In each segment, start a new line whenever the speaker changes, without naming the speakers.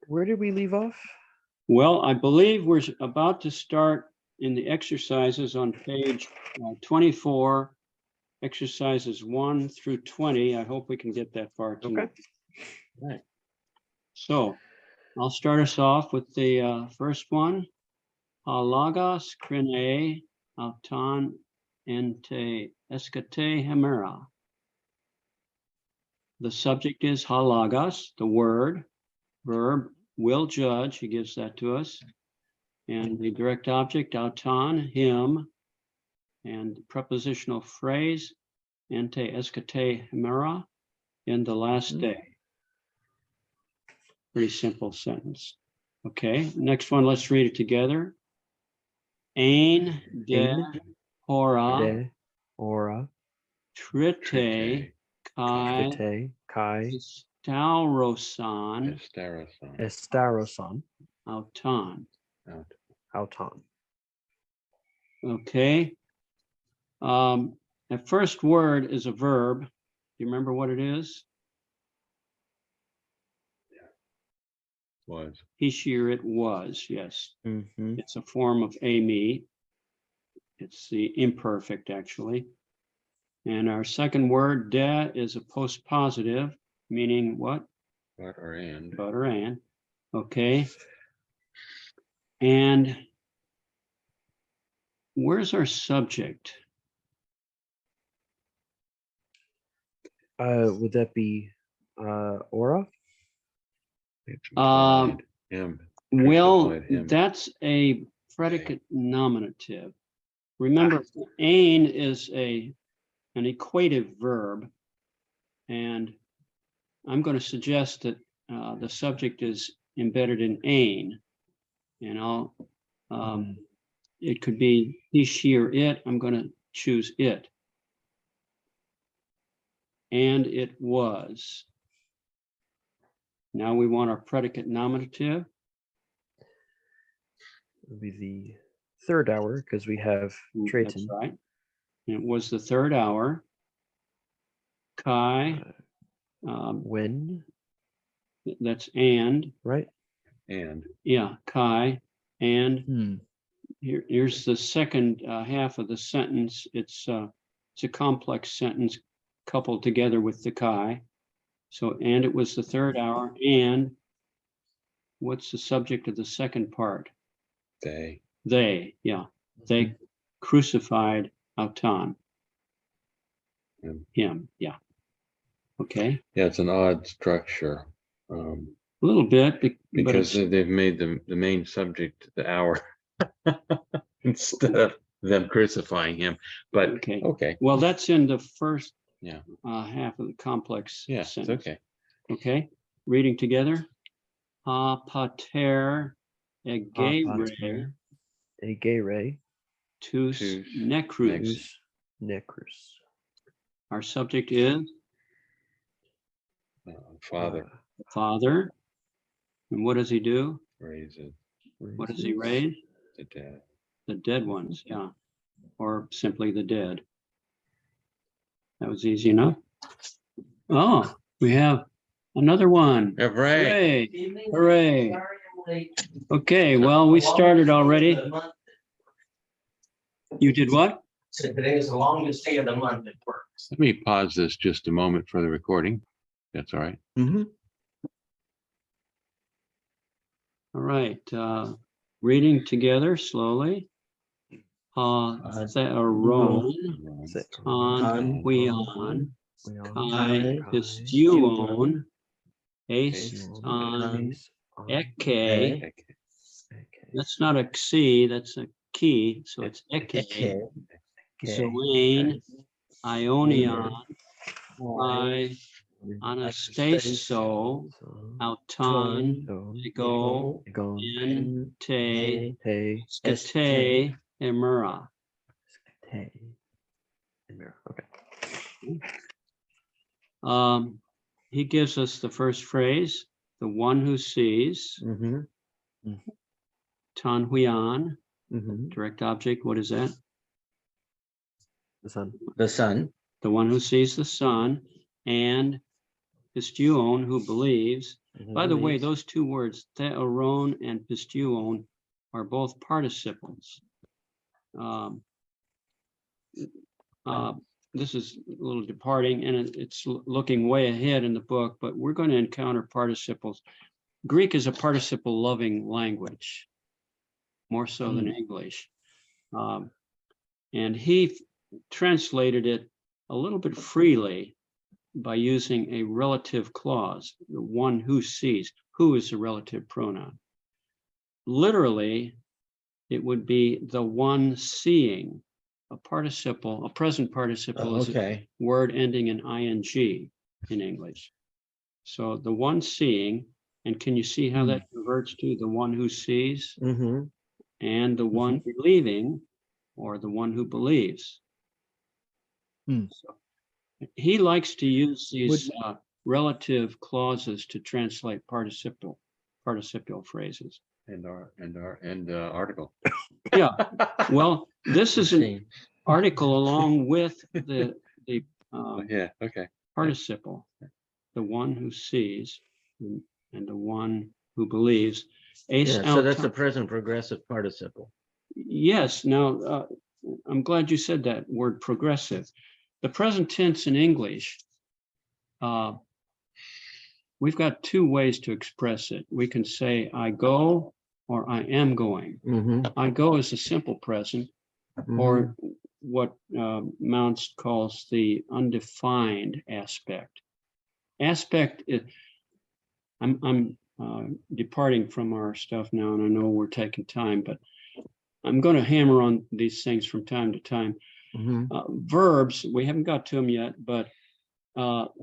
Where did we leave off?
Well, I believe we're about to start in the exercises on page 24, exercises 1 through 20. I hope we can get that far tonight.
Okay.
Right. So I'll start us off with the first one. Halagos krine auton ente eskate hemera. The subject is halagos, the word, verb, will judge. He gives that to us. And the direct object, auton, him, and prepositional phrase, ente eskate hemera, in the last day. Pretty simple sentence. Okay, next one, let's read it together. Ein de hora
De ora
trite kai
trite kai
staurosan
estaroson
auton.
auton.
Okay. The first word is a verb. Do you remember what it is?
Was.
He, she, or it was, yes.
Mm-hmm.
It's a form of me. It's the imperfect, actually. And our second word, de, is a postpositive, meaning what?
But or and.
But or and. Okay. And where's our subject?
Would that be aura?
Him.
Well,
Him.
that's a predicate nominative. Remember, ein is an equative verb, and I'm going to suggest that the subject is embedded in ein, and I'll it could be he, she, or it. I'm going to choose it. And it was. Now we want our predicate nominative.
It would be the third hour because we have
That's
Trayton.
right. And it was the third hour. Kai.
When?
That's and.
Right?
And.
Yeah, Kai. And here's the second half of the sentence. It's a complex sentence coupled together with the Kai. So, and it was the third hour. And what's the subject of the second part?
They.
They, yeah. They crucified auton. Him, yeah. Okay.
Yeah, it's an odd structure.
A little bit.
Because they've made the main subject the hour instead of them crucifying him. But okay.
Well, that's in the first
half
of the complex
sentence. It's okay.
Okay. Reading together. Ha pater egere tus necrus. Our subject is
Father.
Father. And what does he do?
Raises.
What does he raise?
The dead.
The dead ones, yeah. Or simply the dead. That was easy enough. Oh, we have another one.
Hooray.
Hooray. Okay, well, we started already. You did what?
Today is the longest day of the month at work.
Let me pause this just a moment for the recording. That's all right.
All right. Reading together slowly. Theron, on, huion, kai, histuon, on, eke. That's not a xi, that's a key, so it's eke. Zoane, ionion, I, anastaso, auton, ego, ente, skate, emera.
Okay.
He gives us the first phrase, the one who sees. Tan huian, direct object, what is that?
The sun.
The sun.
The one who sees the sun, and histuon, who believes, By the way,
believes.
those two words, theoron and pisteuon, are both participles. This is a little departing, and it's looking way ahead in the book, but we're going to encounter participles. Greek is a participle loving language, more so than English. And he translated it a little bit freely by using a relative clause, the one who sees. Who is a relative pronoun? Literally, it would be the one seeing. A participle, a present participle is a word ending in ing in English. So the one seeing, and can you see how that converts to the one who sees and the one believing, or the one who believes? So he likes to use these relative clauses to translate participial phrases.
And article.
Yeah, well, this is an article along with the
Yeah, okay.
participle, the one who sees and the one who believes.
So that's a present progressive participle.
Yes. Now, I'm glad you said that word progressive. The present tense in English, we've got two ways to express it. We can say I go or I am going. I go is a simple present, or what Mounce calls the undefined aspect. Aspect is, I'm departing from our stuff now, and I know we're taking time, but I'm going to hammer on these things from time to time. Verbs, we haven't got to them yet, but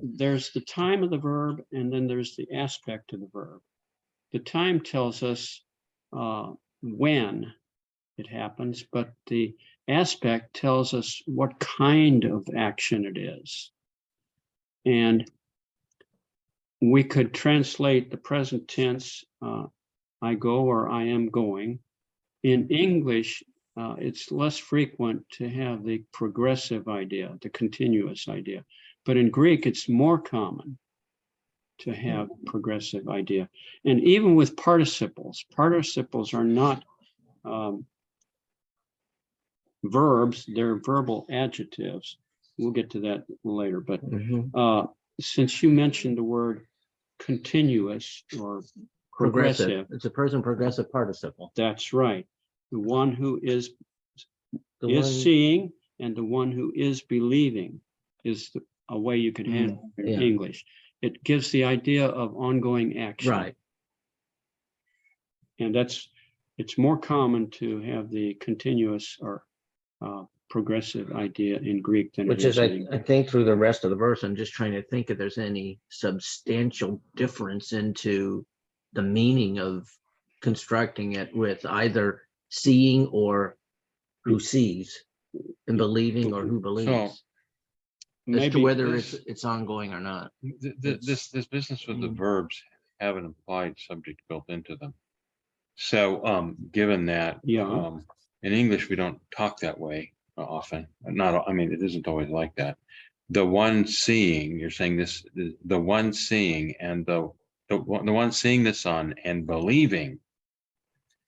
there's the time of the verb, and then there's the aspect of the verb. The time tells us when it happens, but the aspect tells us what kind of action it is. And we could translate the present tense, I go or I am going. In English, it's less frequent to have the progressive idea, the continuous idea. But in Greek, it's more common to have progressive idea. And even with participles are not verbs, they're verbal adjectives. We'll get to that later. But since you mentioned the word continuous or progressive,
It's a present progressive participle.
that's right. The one who is
The
seeing and the one who is believing is a way you could handle it in English. It gives the idea of ongoing action.
Right.
And it's more common to have the continuous or progressive idea in Greek than
Which
it
is,
in
I
English.
think, through the rest of the verse, I'm just trying to think if there's any substantial difference into the meaning of constructing it with either seeing or who sees, and believing or who believes, as
Maybe
to whether it's ongoing or not.
This business with the verbs have an implied subject built into them. So given that, in English we don't talk that way often. I mean, it isn't always like that. The one seeing, you're saying this, the one seeing and the one seeing the sun and believing.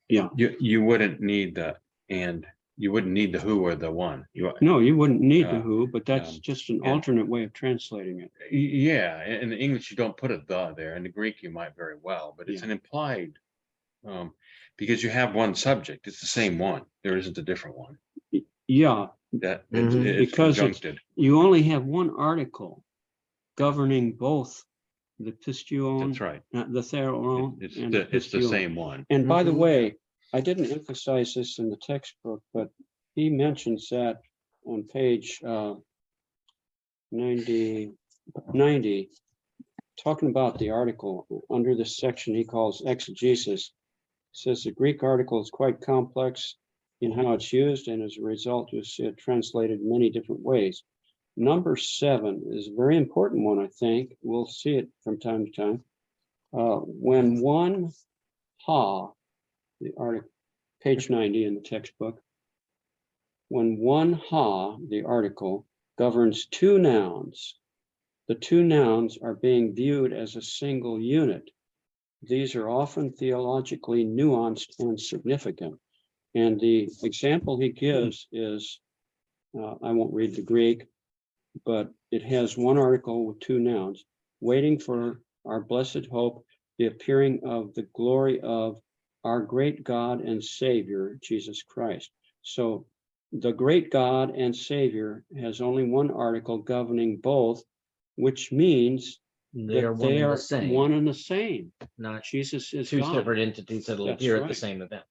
Yeah.
You wouldn't need the and. You wouldn't need the who or the one.
No, you wouldn't need the who, but that's just an alternate way of translating it.
Yeah, in the English you don't put a the there. In the Greek you might very well, but it's an implied, because you have one subject. It's the same one. There isn't a different one.
Yeah,
That it's
because
conjuncted.
You only have one article governing both the pisteuon.
That's right.
The theoron.
It's the same one.
And by the way, I didn't emphasize this in the textbook, but he mentions that on page 90, talking about the article under this section he calls exegesis. Says the Greek article is quite complex in how it's used, and as a result, you'll see it translated many different ways. Number 7 is a very important one, I think. We'll see it from time to time. When one the article, page 90 in the textbook. When one the article, governs two nouns, the two nouns are being viewed as a single unit. these are often theologically nuanced and significant. And the example he gives is, I won't read the Greek, but it has one article with two nouns, waiting for our blessed hope, the appearing of the glory of our great God and Savior, Jesus Christ. So the great God and Savior has only one article governing both, which means
They are
that
one
they
and
are
the same,
one and the same.
not
Jesus is
two
God.
separate entities that'll
That's
appear at the
right.
same event.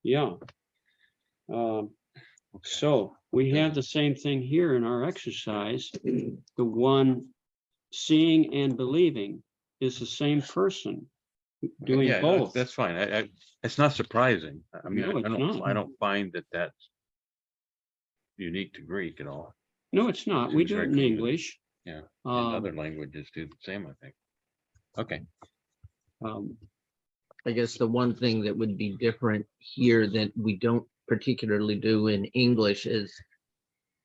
Yeah. So we have the same thing here in our exercise. The one seeing and believing is the same person doing
Yeah,
both.
that's fine. It's not surprising. I mean,
No, it's not.
I don't find that that's unique to Greek at all.
No, it's not. We
Seems
do it
very
in
common.
English.
Yeah, and other languages do the same, I think. Okay.
I guess the one thing that would be different here that we don't particularly do in English is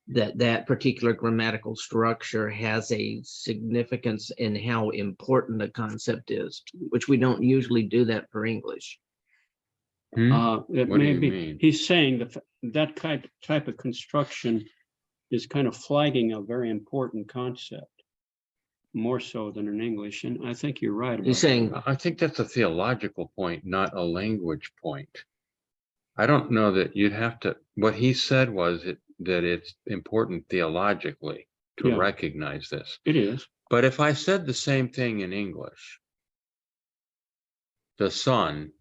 that particular grammatical structure has a significance in how important a concept is, which we don't usually do that for English.
It
What do
may
you
be,
mean?
he's saying that type of construction is kind of flagging a very important concept, more so than in English. And I think you're right.
He's saying,
I think that's a theological point, not a language point. I don't know that you'd have to, what he said was that it's important theologically to
Yeah.
recognize this.
It is.
But if I said the same thing in English, the son,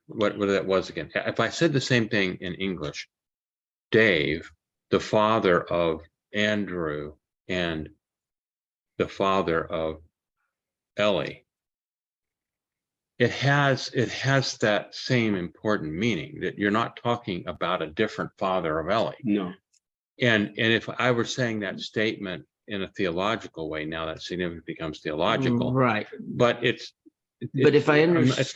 what that was again, if I said the same thing in English, Dave, the father of Andrew and the father of Ellie, it has that same important meaning, that you're not talking about a different father of Ellie.
No.
And if I were saying that statement in a theological way, now that significant becomes theological,
right.
but
But
it's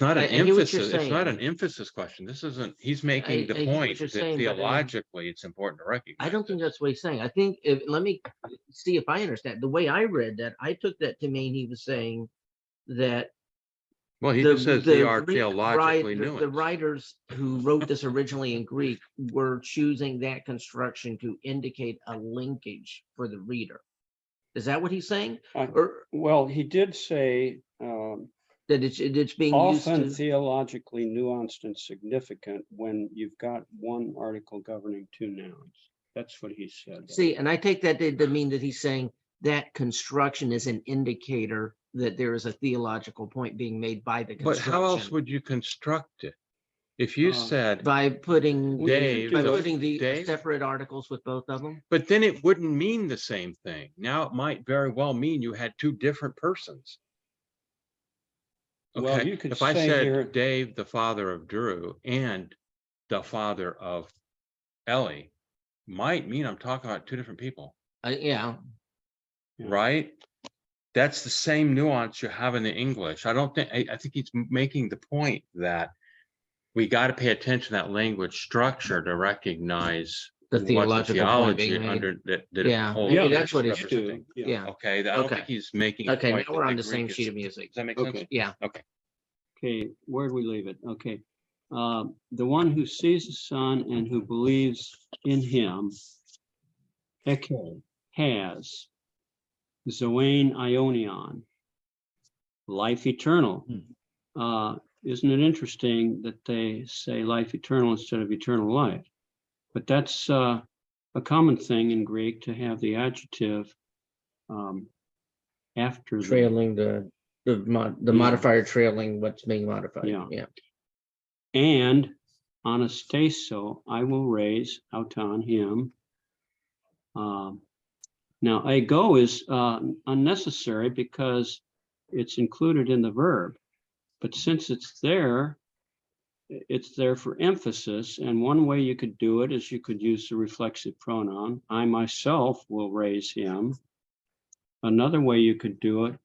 not an
I hear what you're
emphasis, it's not
saying.
an emphasis question. This isn't, he's making the
I hear what
point
you're
that
saying, but,
theologically it's important to recognize.
I don't think that's what he's saying. I think let me see if I understand. The way I read that, I took that to mean he was saying that
Well, he just says they are
Greek
theologically
the
nuanced.
writers who wrote this originally in Greek were choosing that construction to indicate a linkage for the reader. Is that what he's saying? Or
Well, he did say
that it's being
often
used to,
theologically nuanced and significant when you've got one article governing two nouns. That's what he said.
see, and I take that to mean that he's saying that construction is an indicator that there is a theological point being made by the
But
construction.
how else would you construct it? If you said,
By putting
Dave,
the
Dave?
separate articles with both of them?
but then it wouldn't mean the same thing. Now it might very well mean you had two different persons.
Well,
Okay,
you could
if I
say
said
here,
Dave, the father of Drew, and the father of Ellie, might mean I'm talking about two different people,
Yeah,
Yeah.
right? That's the same nuance you have in the English. I don't think, I think he's making the point that we got to pay attention to that language structure to recognize
the
what
theological point
theology
being made.
under that it
Yeah,
holds.
yeah,
that's what
it's
he's
doing.
Yeah.
Okay, I don't
Okay.
think he's making a
Okay, now
point
we're
that
on the
Greek
same
is-
sheet of music.
Does that make
Okay.
sense?
Yeah.
Okay.
Okay, where do we leave it? Okay. The one who sees the Son and who believes in him, Eke, has Zoane Ionion, life eternal. Isn't it interesting that they say life eternal instead of eternal life? But that's a common thing in Greek to have the adjective after
Trailing the modifier trailing what's being modified.
Yeah.
Yeah.
And anastaso, I will raise auton him. Now, ego is unnecessary because it's included in the verb. But since it's there for emphasis. And one way you could do it is you could use the reflexive pronoun. I myself will raise him. Another way you could do it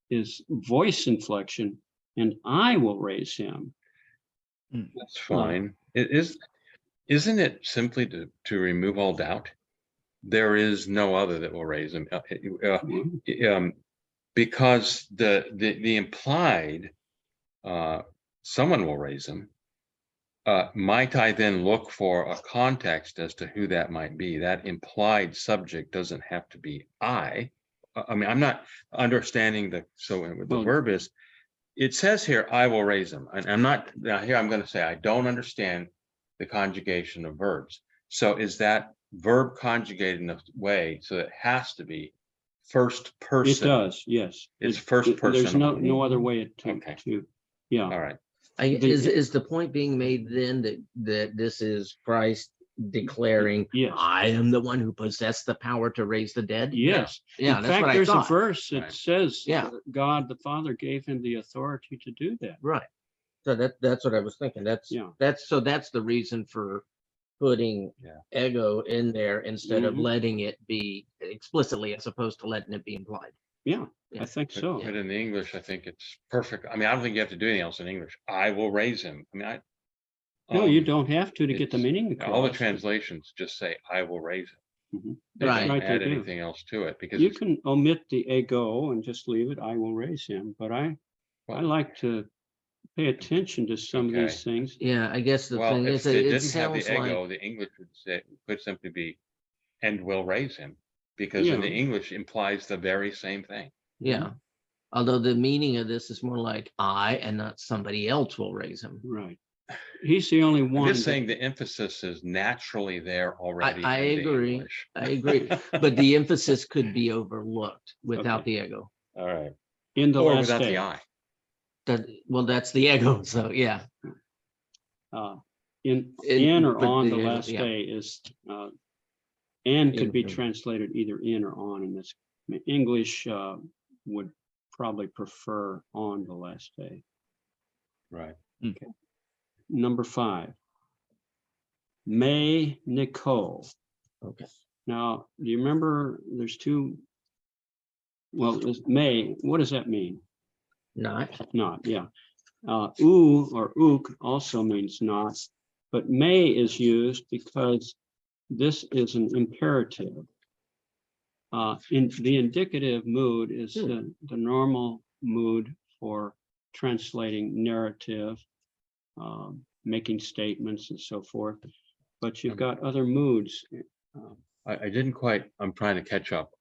is voice inflection, and I will raise him.
That's fine. Isn't it simply to remove all because the implied, someone will raise them. Might I then look for a context as to who that might be? That implied subject doesn't have to be I. I mean, I'm not understanding the
Well-
verb is, it says here, I will raise them. And I'm not, now here I'm going to say, I don't understand the conjugation of verbs. So is that verb conjugated in a way so it has to be first
It
person?
does, yes.
It's first
There's
person
no
only.
other way
Okay.
yeah.
All right.
Is the point being made then that this is Christ declaring,
Yes.
I am the one who possessed the power to raise the dead?
Yes.
Yeah,
In
that's
fact,
what I
there's a
thought.
verse that
Right.
says
Yeah.
God the Father gave him the authority to do that.
Right. So that's what I was thinking. That's the reason for putting
Yeah.
ego in there instead of
Mhm.
letting it be explicitly as opposed to letting it be implied.
Yeah,
Yeah.
I think so.
But in the English, I think it's perfect. I mean, I don't think you have to do anything else in English. I will raise him. I mean,
No, you don't have to get the
it's-
meaning across.
all the translations just say, I will raise him.
Mhm.
They
Right.
don't
Right, they
add
do.
anything else to it because
You
it's,
can omit the ego and just leave it, I will raise him, but I
Well-
like to pay attention to some of
Okay.
these things.
Yeah, I guess the
well,
thing
if
is,
it
it
didn't have the
sounds like,
ego, the English would say, could simply be, and will raise him. Because in the
Yeah.
English implies the very same thing.
yeah. Although the meaning of this is more like I and not somebody else will raise him.
Right. He's the only
I'm
one.
just
that-
saying the emphasis is naturally there already.
I
in the
agree.
English.
I agree. But the emphasis could be overlooked without
Okay.
the ego.
All right.
in the
Or
last
without
day.
the I.
Well, that's the ego. So yeah.
In or
but
on the
ego,
last
yeah.
day is, and could be
In-
translated either in or on in this. English would probably prefer on the last day.
Right.
Number 5. May Nicole.
Okay.
Now, do you remember there's two? Well, there's May, what does that mean?
Not.
Not, yeah. Oo or ook also means not, but may is used because this is an imperative. In the indicative mood is the normal mood for translating narrative, making statements and so forth. But you've got other moods.
I didn't quite, I'm trying to catch up.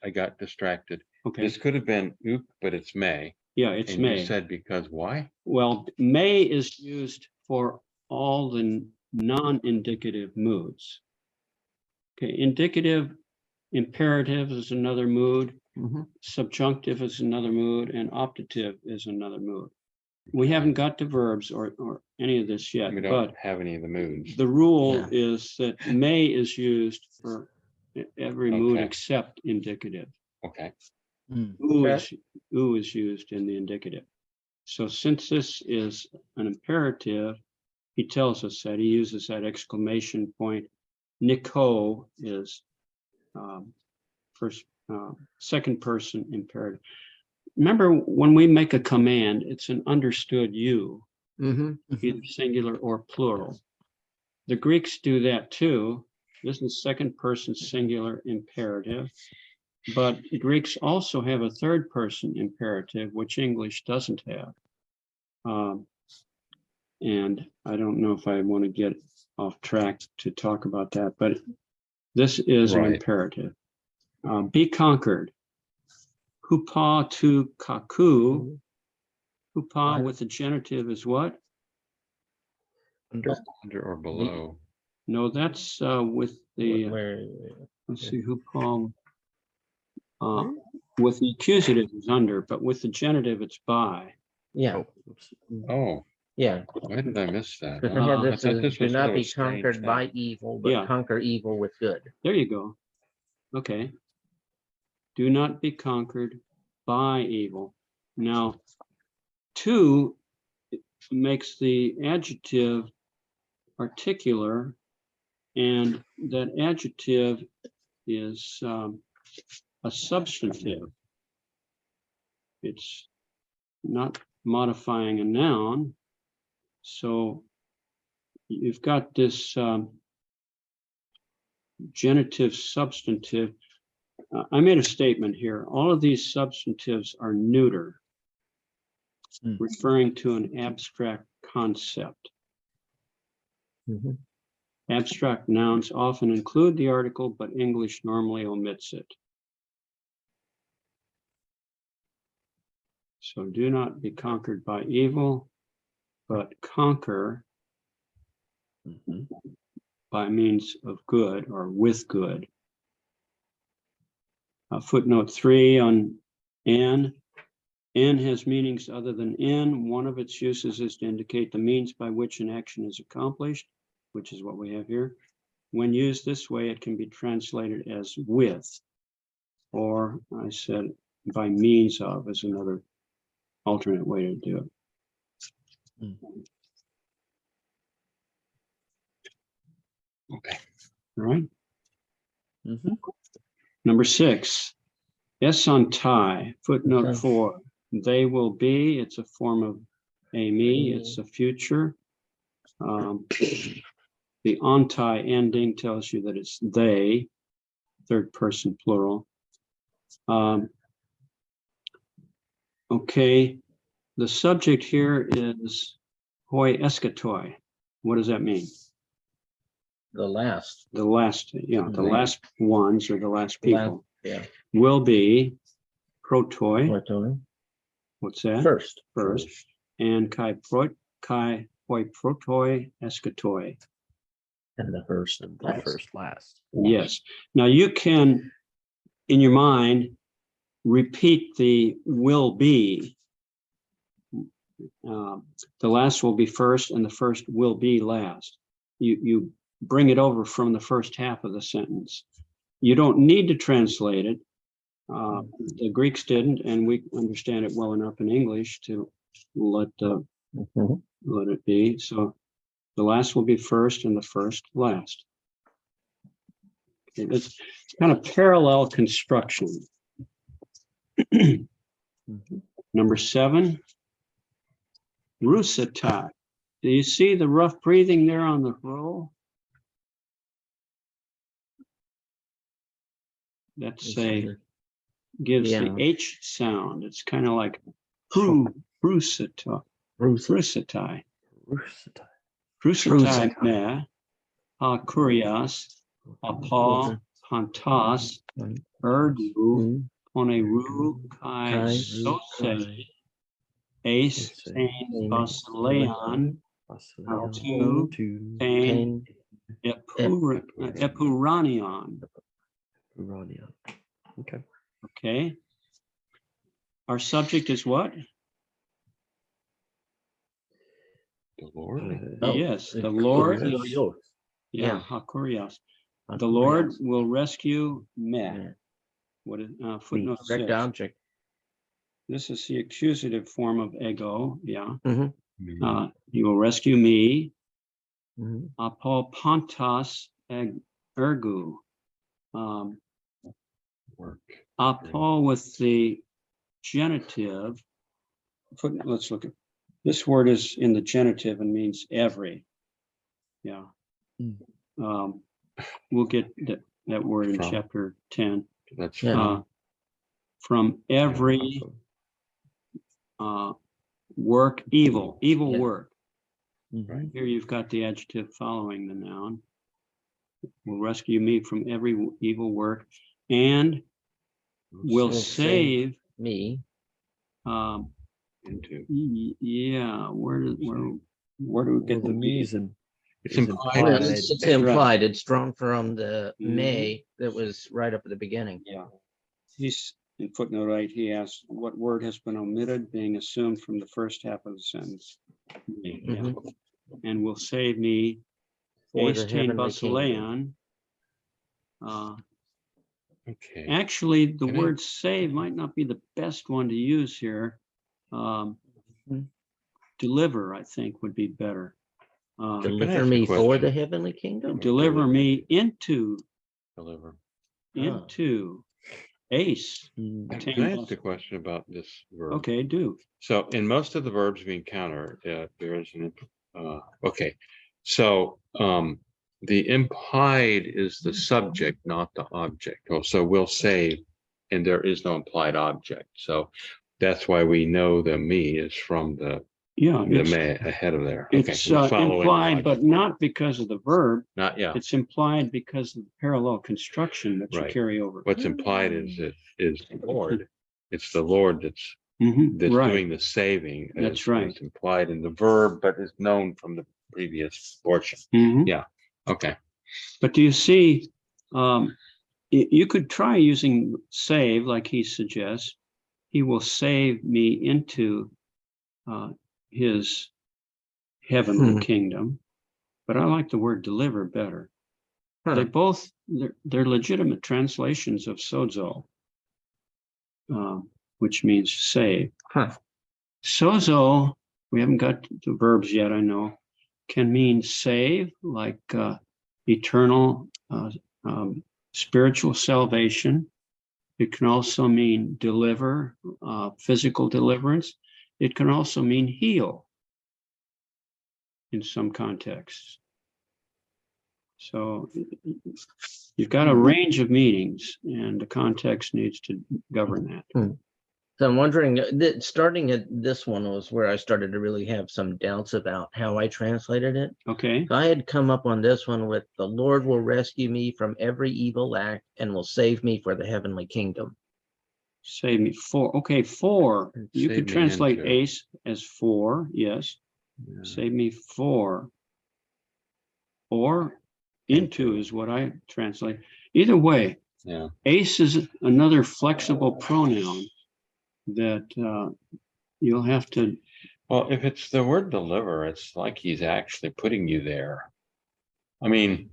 I got distracted.
Okay,
This could have been ook, but it's may.
yeah, it's
And
may.
you said because why?
Well, may is used for all the non-indicative moods. Okay, indicative, imperative is another mood,
Mhm.
subjunctive is another mood, and optative is another mood. We haven't got to verbs or any of this yet,
We
but
don't have any of the moods.
the rule
Yeah.
is that may is used for every mood
Okay.
except indicative.
Okay.
Oo is used in the indicative. So since this is an imperative, he tells us that he uses that exclamation point. Nico is second person imperative. Remember, when we make a command, it's an understood you,
Mhm.
either singular or plural. The Greeks do that too. This is second person singular imperative. But Greeks also have a third person imperative, which English doesn't have. And I don't know if I want to get off track to talk about that, but this is an
Right.
imperative. Be conquered. Hupa tu kaku. Hupa with the genitive is what?
Under or below.
No, that's with the,
Where-
let's see, hupa. With the accusative is under, but with the genitive it's by.
Yeah.
Oops.
Oh,
Yeah.
why did I miss that?
Because I had
I
this
thought
is,
this
do
was sort
not
of a
be
strange
conquered
thing.
by evil, but
Yeah.
conquer evil with good.
There you go. Okay. Do not be conquered by evil. Now, two makes the adjective particular, and that adjective is a substantive. It's not modifying a noun. So you've got this genitive substantive. I made a statement here. All of these substantives are neuter, referring to an abstract concept.
Mhm.
Abstract nouns often include the article, but English normally omits it. So do not be conquered by evil, but conquer by means of good or with good. Footnote 3 on N. N has meanings other than in. One of its uses is to indicate the means by which an action is accomplished, which is what we have here. When used this way, it can be translated as with, or I said by means of is another alternate way to do it.
Okay.
All right.
Mhm.
Number 6, S on tie, footnote
Okay.
4. They will be, it's a form of a me, it's a future. The on tie ending tells you that it's they, third person plural. Okay, the subject here is hoi escatoi. What does that mean?
The last.
The last, yeah, the
Mhm.
last ones or the last people
Yeah.
will be protoi.
Protoi.
What's that?
First.
First. And kai hoi protoi escatoi.
And the first.
And the first last.
Yes. Now you can, in your mind, repeat the will be. The last will be first and the first will be last. You bring it over from the first half of the sentence. You don't need to translate it. The Greeks didn't, and we understand it well enough in English to let it be. So the last will be first and the first last. Okay, it's kind of parallel construction. Number 7, rusatat. Do you see the rough breathing there on the roll? That's gives the H sound. It's kind of like rusatai. Rusatai. Rusatai me, ha kurias, apa, pantas, ergu, poneru, kai, sose, ace, tain, basileon, tu, tain, epuranion.
Okay.
Okay. Our subject is what?
The Lord.
Yes, the Lord.
Yeah.
Hakurias. The Lord will rescue me. What is footnote 6?
Correct object.
This is the accusative form of ego. Yeah.
Mhm.
He will rescue me.
Mhm.
Apo pantas ergu.
Work.
Apo with the genitive. Let's look at this word is in the genitive and means every. Yeah. We'll get that word in chapter 10.
That's
from every work, evil work.
Right.
Here you've got the adjective following the noun. Will rescue me from every evil work and will save
me.
Yeah, where do we get
the me's and
it's
is
implied.
It's implied. It's drawn from the may that was right up at the beginning.
Yeah. He's in footnote 8, he asks what word has been omitted, being assumed from the first half of the sentence. Yeah. And will save me
For the
ace tain
heavenly kingdom.
basileon.
Okay.
Actually, the
Can I-
word save might not be the best one to use here. Deliver, I think, would be better.
Deliver
ask a
me for
question?
the heavenly kingdom.
Deliver me into
Deliver.
ace.
Can I ask a question about this verb?
Okay, do.
So in most of the verbs we encounter, there is an okay. So the implied is the subject, not the object. Oh, so we'll say, and there is no implied object. So that's why we know the me is from the
it's,
me ahead of there.
it's
we're following the
implied, but
logic.
not because of the verb.
Not, yeah.
It's implied because of the parallel construction that you
Right.
carry over.
What's implied is the Lord. It's the Lord that's
Right.
doing the saving.
That's right.
It's implied in the verb, but is known from the previous portion.
Mhm.
Yeah. Okay.
But do you see, you could try using save like he suggests. He will save me into his heavenly kingdom. But I like the word deliver better. They both, they're legitimate translations of sozo, which means save. Sozo, we haven't got the verbs yet, I know, can mean save, like eternal spiritual salvation. It can also mean deliver, physical deliverance. It can also mean heal in some contexts. So you've got a range of meanings, and the context needs to govern that.
So I'm wondering, starting at this one was where I started to really have some doubts about how I translated it.
Okay.
So I had come up on this one with the Lord will rescue me from every evil act and will save me for the heavenly kingdom.
Save me for, okay, for. You
Save
could
me
translate
into.
ace as for, yes.
Yeah.
Save me for. Or into is what I translate. Either way,
Yeah.
ace is another flexible pronoun that you'll have to.
Well, if it's the word deliver, it's like he's actually putting you there. I mean,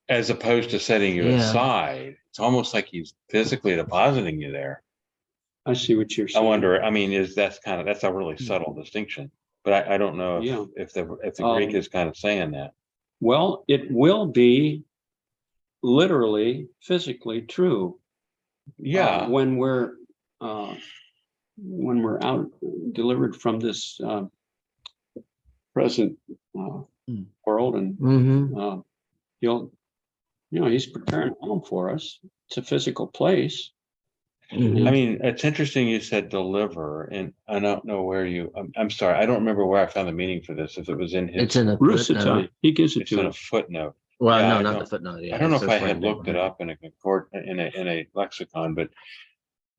as opposed to setting you aside, it's almost like he's physically depositing you there.
I see what you're
I
saying.
wonder, I mean, that's a really subtle distinction, but I don't know if the Greek is kind of saying that.
Well, it will be literally, physically true.
Yeah.
When we're out delivered from this present world, and he's preparing a home for us. It's a physical place.
I mean, it's interesting you said deliver, and I don't know where I'm sorry, I don't remember where I found the meaning for this. If it was in his,
it's in a
footnote. He gives it
it's
to
in a
us.
footnote.
Well,
Yeah,
no,
I
not
don't-
the footnote. Yeah,
I don't know
it's
if I
just
had
right
looked
there.
it up in a lexicon, but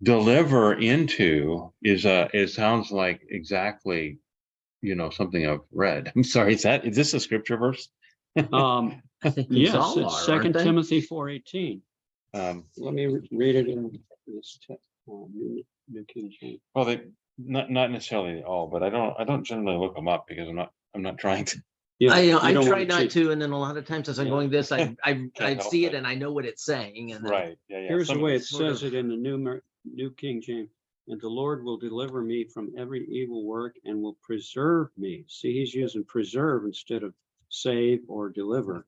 deliver into is it sounds like exactly, something I've read. I'm sorry, is this a scripture verse?
I think these
Yes,
all
it's
are,
2
aren't they?
Timothy 4:18.
Let
me read it in this New King James.
Well, they not necessarily all, but I don't generally look them up because I'm not trying to.
Yeah,
I try not to, and then a lot of times as I'm going this, I
help
see it
it.
and I know what it's saying. And then,
Right. Yeah.
Here's the
Some of
way it
it's sort
says it in the New King James. And the Lord will deliver me from every evil work and will preserve me. See, he's using preserve instead of save or deliver.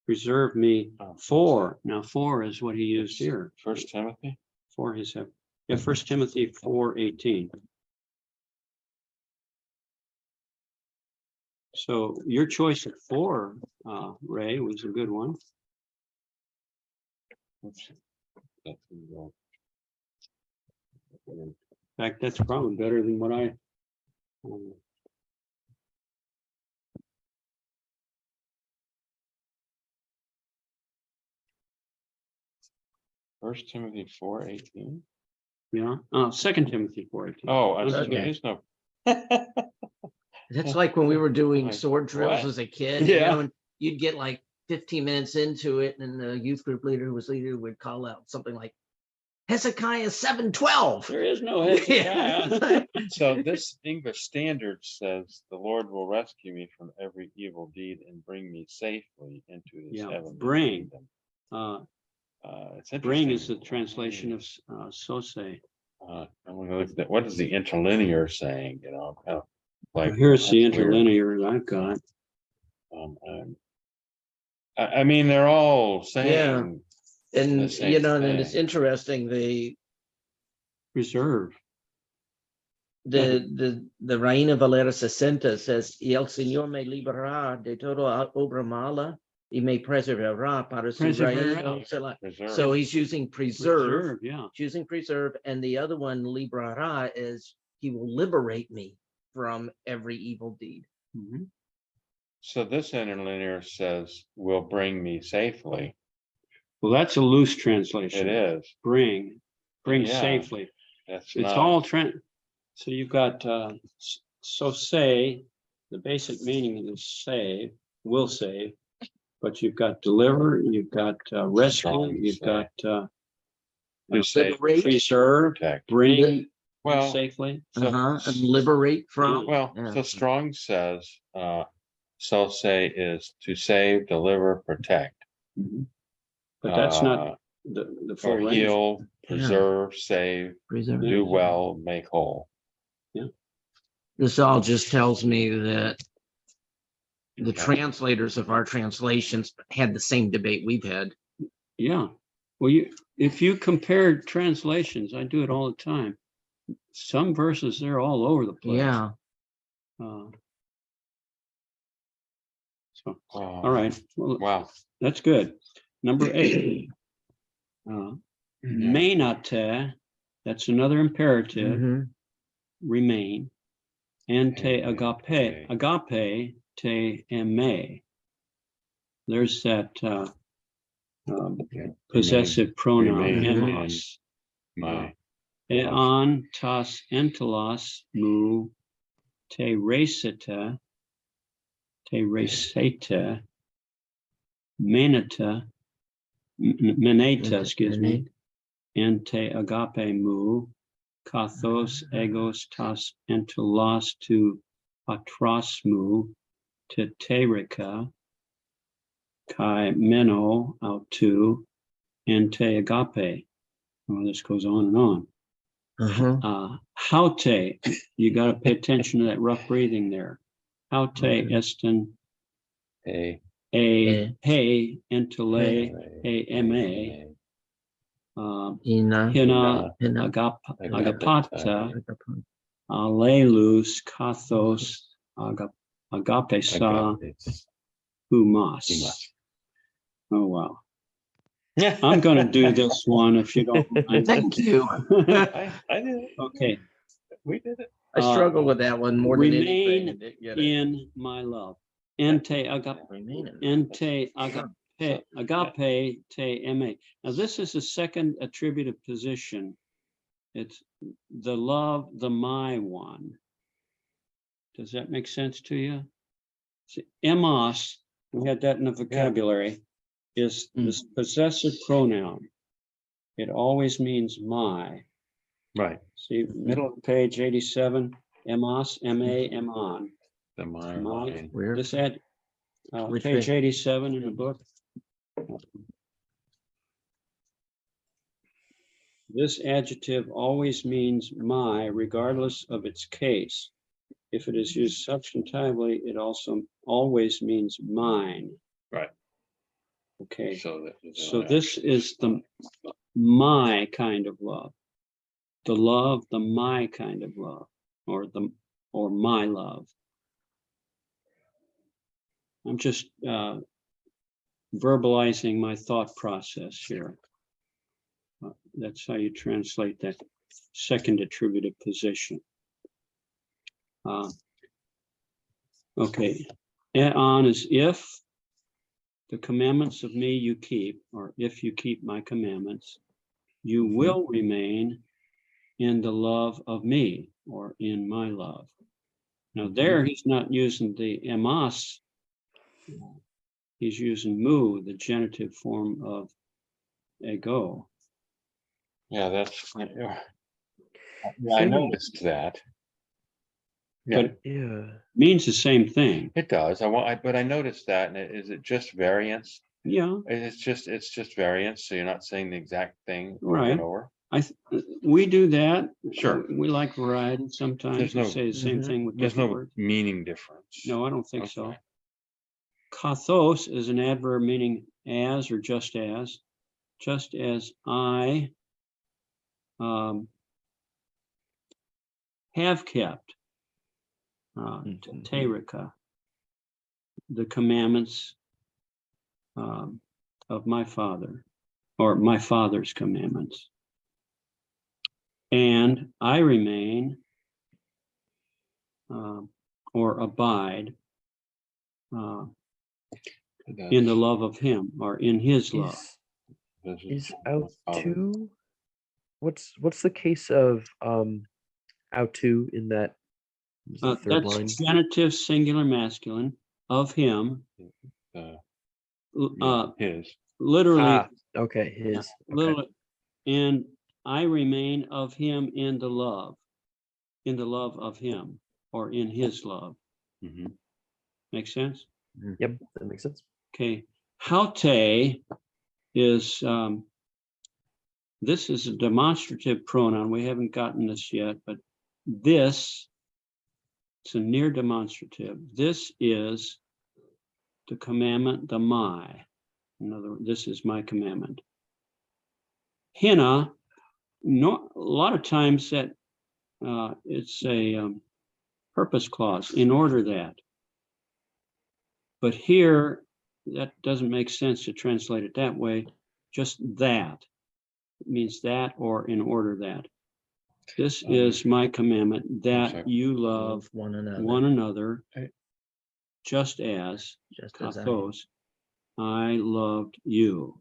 Preserve me for. Now, for is what he used here.
1 Timothy.
For his heaven. Yeah, 1 Timothy 4:18. So your choice of for, Ray, was a good one.
Oops.
In fact, that's probably better than what I.
1 Timothy 4:18.
Yeah. 2 Timothy 4:18.
Oh,
Okay.
there is no.
that's like when we were doing
Like,
sword drills
what?
as a kid, and you'd get like 15 minutes into it, and the youth group leader who was leader would call out something like Hezekiah 7:12.
There is no Hezekiah.
So this English Standard says the Lord will rescue me from every evil deed and bring me safely into his heavenly
bring.
kingdom. It's
Bring
interesting.
is the translation of sose.
I'm gonna look at that. What is the interlinear saying? Kind of like
Here's the
that's weird.
interlinear I've got.
I mean, they're all saying.
And
the same
and it's
thing.
interesting, the Reina Valera 60 says, y el Señor me librará de toda obra mala He may preserve para su
Preservar.
reino será.
Preserve.
So he's using preserve,
Yeah.
choosing preserve, and the other one, librará, is he will liberate me from every evil deed.
Mhm.
So this interlinear says, will bring me safely.
Well, that's a loose translation.
It is.
Bring
Yeah.
safely.
That's
It's
not,
all so you've got, so say, the basic meaning is save, will save, but you've got deliver, you've got rescue,
Strong
you've
say.
got
to say,
Liberate,
preserve,
protect.
bring
Well,
safely.
so,
and liberate from.
well,
Yeah.
so Strong says, so say is to save, deliver, protect.
Mhm. But that's not the full
Or
range.
heal, preserve, save,
Preserve.
do well, make whole.
This all just tells me that the
Yeah.
translators of our translations had the same debate we've had.
Yeah. Well, if you compare translations, I do it all the time. Some verses, they're all over the place.
Yeah.
So, all right. Well,
Wow.
that's good. Number 8. Menate, that's another imperative,
Mhm.
remain. And te agape te eme. There's that possessive pronoun,
remain
emos.
My
Eon tas entelos mu te recita, menata, excuse me, and te agape mu, kathos egos tas entelos tu patros mu, te terica, kai meno autu, and te agape. Well, this goes on and on. Haute, you got to pay attention to that rough breathing there. Haute esten
a
he entele eme
Hina.
hina agapata alelus kathos agape sa humas. Oh wow. I'm going to do this one if you don't mind.
Thank you.
I did it.
Okay.
We did it.
I struggle with that one more than anything.
Remain
and didn't get it.
in my love. Ente agape.
Remain in.
Ente agape te eme. Now this is the second attributive position. It's the love, the my one. Does that make sense to you? See, emos, we had that in the vocabulary, is this possessive pronoun. It always means my.
Right.
See, middle of page 87, emos, ma, emon.
The my
My,
line.
Where?
this ad,
Which
page
page?
87 in the book. This adjective always means my, regardless of its case. If it is used substantively, it also always means mine.
Right.
Okay.
So
This is the my kind of love. The love, the my kind of love, or my love. I'm just verbalizing my thought process here. That's how you translate that second attributive position. Okay, on is if the commandments of me you keep, or if you keep my commandments, you will remain in the love of me, or in my love. Now there he's not using the emas, he's using mu, the genitive form of ego.
yeah, that's I noticed that. Yeah.
But it means the same thing.
It does. But I noticed that, and is it just variance?
Yeah.
It's just variance. So you're not saying the exact thing over
Right.
and over.
We do that.
Sure.
We like variety. Sometimes
There's
we
no-
say the same thing with
There's
different
no
words.
meaning difference.
No, I don't think so.
Okay.
Kathos is an adverb meaning as or just as I have kept Terika, the commandments of my Father, or my Father's commandments. And I remain or abide in the love of him, or in his love.
Is out to what's the case of out to in that is the third line?
That's genitive singular masculine of him.
His.
Literally,
Okay, his. Okay.
literally, and I remain of him in the love of him, or in his love.
Mhm.
Make sense?
Yep, that makes sense.
Okay. Haute is this is a demonstrative pronoun. We haven't gotten this yet, but this, it's a near demonstrative. This is the commandment, the my. In other words, this is my commandment. Hina, no, a lot of times that it's a purpose clause, in order that. But here, that doesn't make sense to translate it that way. Just that. It means that, or in order that. This is my commandment, that you love
one another,
one another, just as
kathos,
I loved you.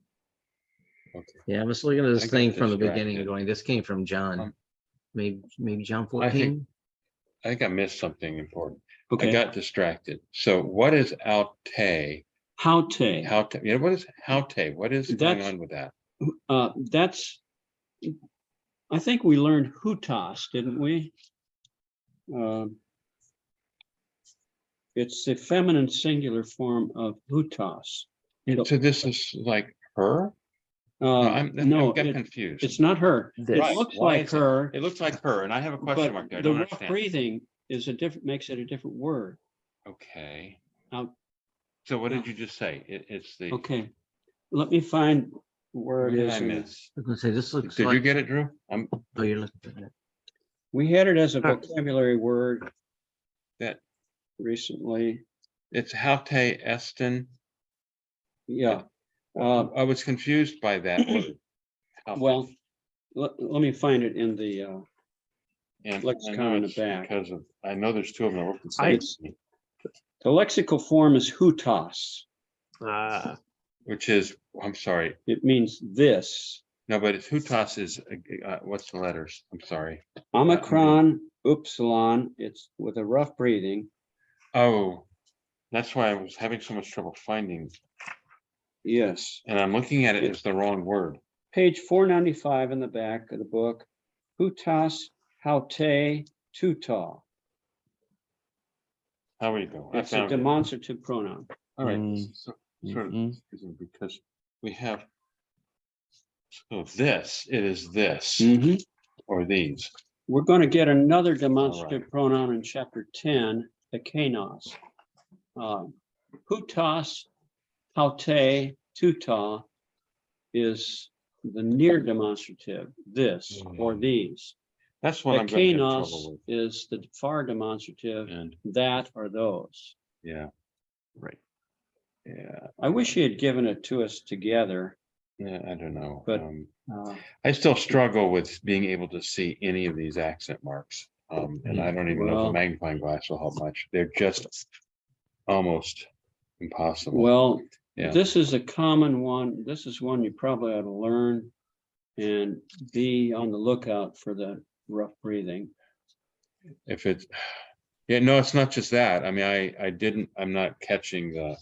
Okay.
Yeah, I was looking at this
I got
thing from the beginning
distracted.
and going, this came from John. Maybe John
I
14.
think I missed something important.
Okay.
I got distracted. So what is aute?
Haute.
Haute. Yeah, what is haute? What is going
That's-
on with that?
That's, I think we learned hutas, didn't we? It's the feminine singular form of hutas.
So this is like her? I got confused.
It's not her.
This.
It looks like her.
It looks like her, and I have a question
But
mark there. I
the
don't
rough
understand.
breathing is a different, makes it a different word.
Okay.
Now,
So what did you just say? It's the.
okay, let me find where
What
it
did
is.
I
in-
miss?
I was gonna say this looks
Did
like.
you get it, Drew?
Oh, you're looking for that.
We had it as a vocabulary word
That
recently.
it's haute estin.
Yeah.
I was confused by that word. Haute.
Well, let me find it in the
And
lexicon
I know
in the
it's
back.
because of, I know there's two of them that work the
I-
same,
The lexical form is hutas.
which is, I'm sorry,
It means this.
no, but it's hutas is, what's the letters? I'm sorry.
Omicron, upsilon, it's with a rough breathing.
Oh, that's why I was having so much trouble finding,
Yes.
and I'm looking at it as the wrong word.
Page 495 in the back of the book. Hutas, haute, tuta.
How we go? I
It's a
found it.
demonstrative pronoun.
All right,
Mm.
so sort of
Mhm.
confusing because we have. So this, it is this, or these.
We're going to get another demonstrative pronoun in chapter 10, the kanos. Hutas, haute, tuta is the near demonstrative, this or these.
That's what
The
I'm going to have
kanos
trouble with.
is the far demonstrative,
And
that or those.
yeah,
Right.
Yeah, I wish he had given it to us together,
yeah, I don't know.
but
I still struggle with being able to see any of these accent marks. And I don't even know if a
Well-
magnifying glass will help much. They're just almost impossible.
well,
Yeah.
this is a common one. This is one you probably ought to learn and be on the lookout for the rough breathing.
If it's, yeah, no, it's not just that. I mean, I'm not catching the,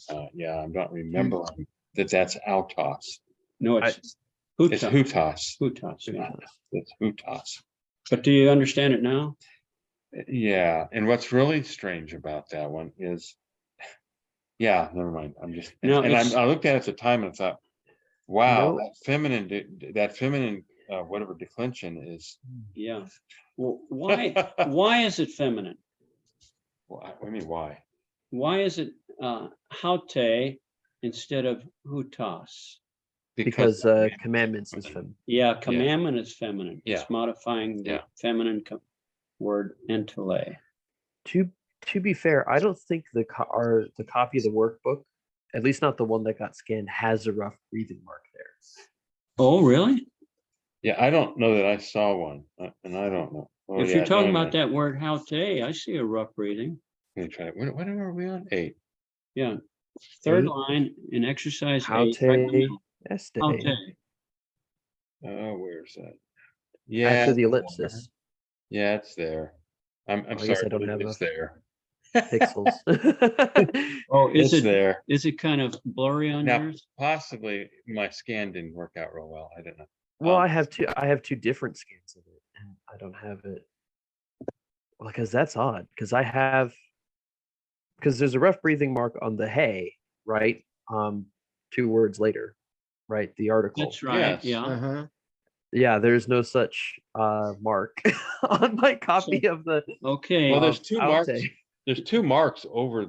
I'm not remembering that that's autos.
No, it's
It's
hutas.
hutas.
Hutas, yeah.
It's hutas.
But do you understand it now?
Yeah, and what's really strange about that one is, yeah, never mind. I'm just,
No,
and
it's-
I looked at it at the time and I thought, wow,
No.
that feminine, whatever declension is.
Yeah. Well, why is it feminine?
What do you mean, why?
Why is it haute instead of hutas?
Because commandments is feminine.
Yeah, commandment is feminine.
Yeah.
It's modifying the
Yeah.
feminine word entele.
To be fair, I don't think the copy of the workbook at least not the one that got scanned, has a rough breathing mark there.
Oh, really?
Yeah, I don't know that I saw one, and I don't know. Oh,
If
yeah,
you're talking
no,
about that word how today, I see a rough breathing.
Let me try it. When are we on? 8.
Yeah. Third
8.
line in exercise 8.
Haute
Right in the middle.
este.
Haute.
Oh, where's that? Yeah.
After the ellipsis.
Yeah, it's there. I'm
I guess
sorry,
I don't have
it's there.
Pixels.
Oh, is
It's
it
there.
is it kind of blurry on
Now,
yours?
possibly my scan didn't work out real well. I don't know.
Well, I have two different scans of it, and I don't have it. Well, because that's odd. Because there's a rough breathing mark on the hay, right? 2 words later, right? The article.
That's right.
Yes.
Yeah.
Uh-huh.
Yeah, there's no such mark on my copy of the.
Okay.
Well, there's
of
2
Alte.
marks. There's 2 marks over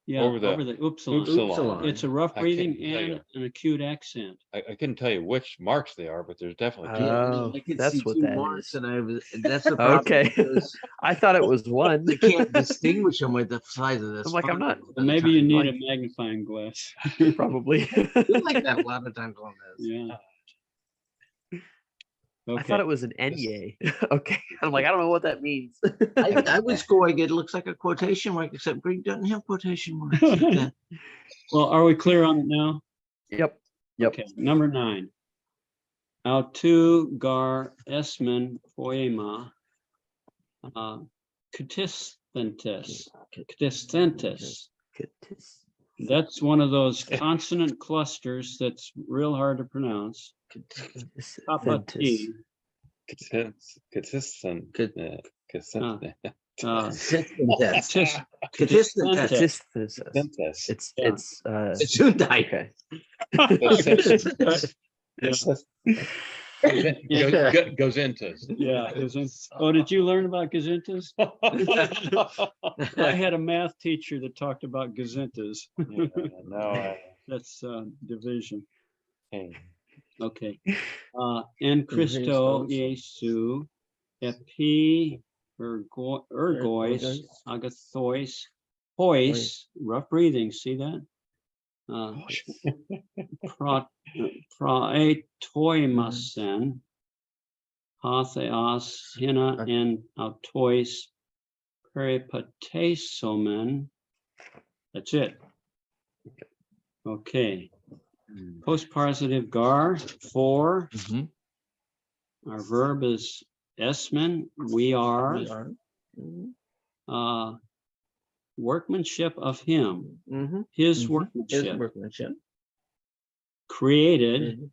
Yeah.
over the
Over the upsilon.
upsilon.
It's a rough
I
breathing
can't tell
and
you.
an acute accent.
I couldn't tell you which marks they are, but there's definitely 2.
Oh,
I could
that's
see
what
2
that
marks,
is.
and that's the problem.
Okay.
Because
I thought it was one.
you can't distinguish them with the size of this.
I'm like, I'm not.
Well, maybe you need
Like-
a magnifying glass.
Probably.
You like that a lot of times on this.
Yeah.
I
Okay.
thought it was an enye. Okay. I'm like, I don't know what that means.
I was going, it looks like a quotation mark, except Greek doesn't have quotation marks like that.
Well, are we clear on it now?
Yep.
Okay. Number 9. Autu gar esmen poema. Catisthentis. Catisthentis. That's one of those consonant clusters that's real hard to pronounce. Tapati.
Consistent.
Uh,
Consistent.
Catisthentis.
Catisthensis. It's
Yeah.
It's Hyundai.
okay.
Goes into.
Yeah. Oh, did you learn about gazintas? I had a math teacher that talked about gazintas.
No.
That's division.
Hey.
Okay. En Christo Jesu epi ergois agathois hois, rough breathing, see that? Praetoimasen hatheas hina en autois peripatesomen. That's it. Okay. Postpositive gar, 4.
Mhm.
Our verb is esmen, we are. Workmanship of him,
Mhm.
his
Mhm.
workmanship,
His workmanship.
created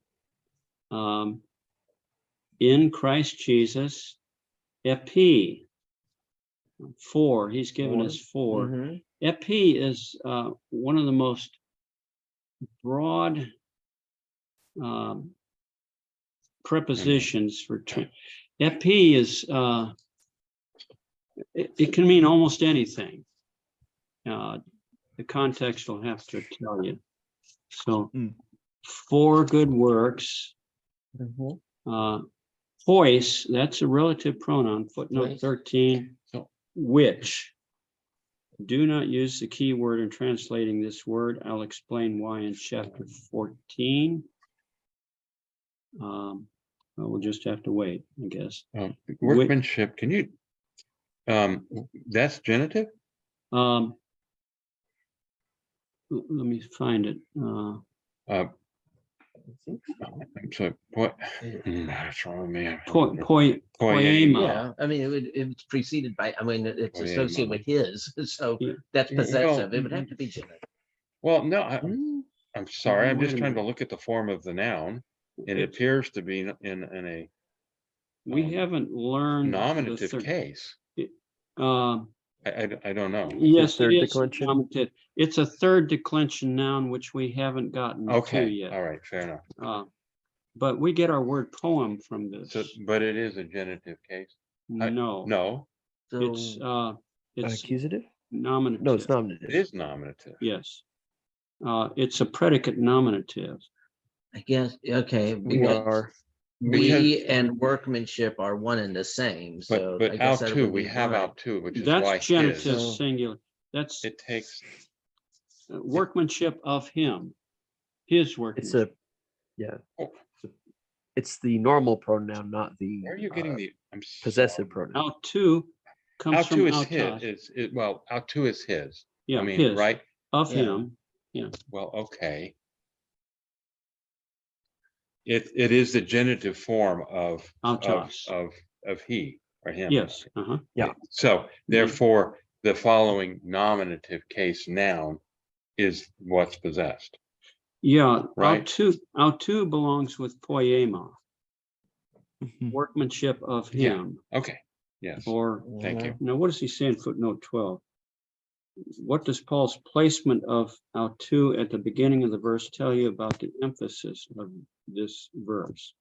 in Christ Jesus, epi, 4. He's given us 4.
Mhm.
Epi is one of the most broad prepositions for epi is it can mean almost anything. The context will have to tell you. So 4 good works.
Mhm.
Hois, that's a relative pronoun, footnote
Hois.
13,
So-
which. Do not use the key word in translating this word. I'll explain why in chapter 14. Well, we'll just have to wait, I guess.
Workmanship. Can you? That's genitive.
Let me find it.
I'm sorry. What? What's wrong with me?
Poema.
Yeah, I mean, it's preceded by, I mean, it's
Poema.
associated with his, so
Yeah.
that's
Yeah,
possessive.
well,
It would have to be genitive.
Well, no. I'm sorry. I'm
Wait
just
a
trying to
minute.
look at the form of the noun, and it
It's-
appears to be in a
We haven't learned the
nominative
third.
case.
Uh,
I don't know.
Yes,
third
it is
declension?
nominative. It's a third declension noun, which we haven't gotten to
Okay.
yet.
All right. Fair enough.
But we get our word poem from this.
So, but it is a genitive case.
No,
No,
So,
it's
Accusative?
nominative.
No, it's nominative.
it is nominative.
Yes. It's a predicate nominative.
I guess, okay,
We
because
are.
we and workmanship are one and the same, so. I
But
guess
out
that
two,
would
we
be
have
right.
out two, which is
That's
why
genitive
his.
singular. That's
It takes.
workmanship of him, his
It's
workmanship.
it's the normal pronoun, not the
Where are you getting the, I'm
possessive pronoun.
Autu comes from
Autu is
autos.
his, well, autu is his.
Yeah,
I mean,
his,
right?
of
Yeah.
him.
Well, okay. It is the genitive form of
Autos.
he or him.
Yes.
Yeah.
So therefore, the following nominative case noun is what's possessed.
Yeah.
Right.
Autu belongs with poema,
Mhm.
workmanship of
Yeah.
him.
Okay. Yes.
Or
Thank you.
now, what does he say in footnote 12? What does Paul's placement of autu at the beginning of the verse tell you about the emphasis of this verse,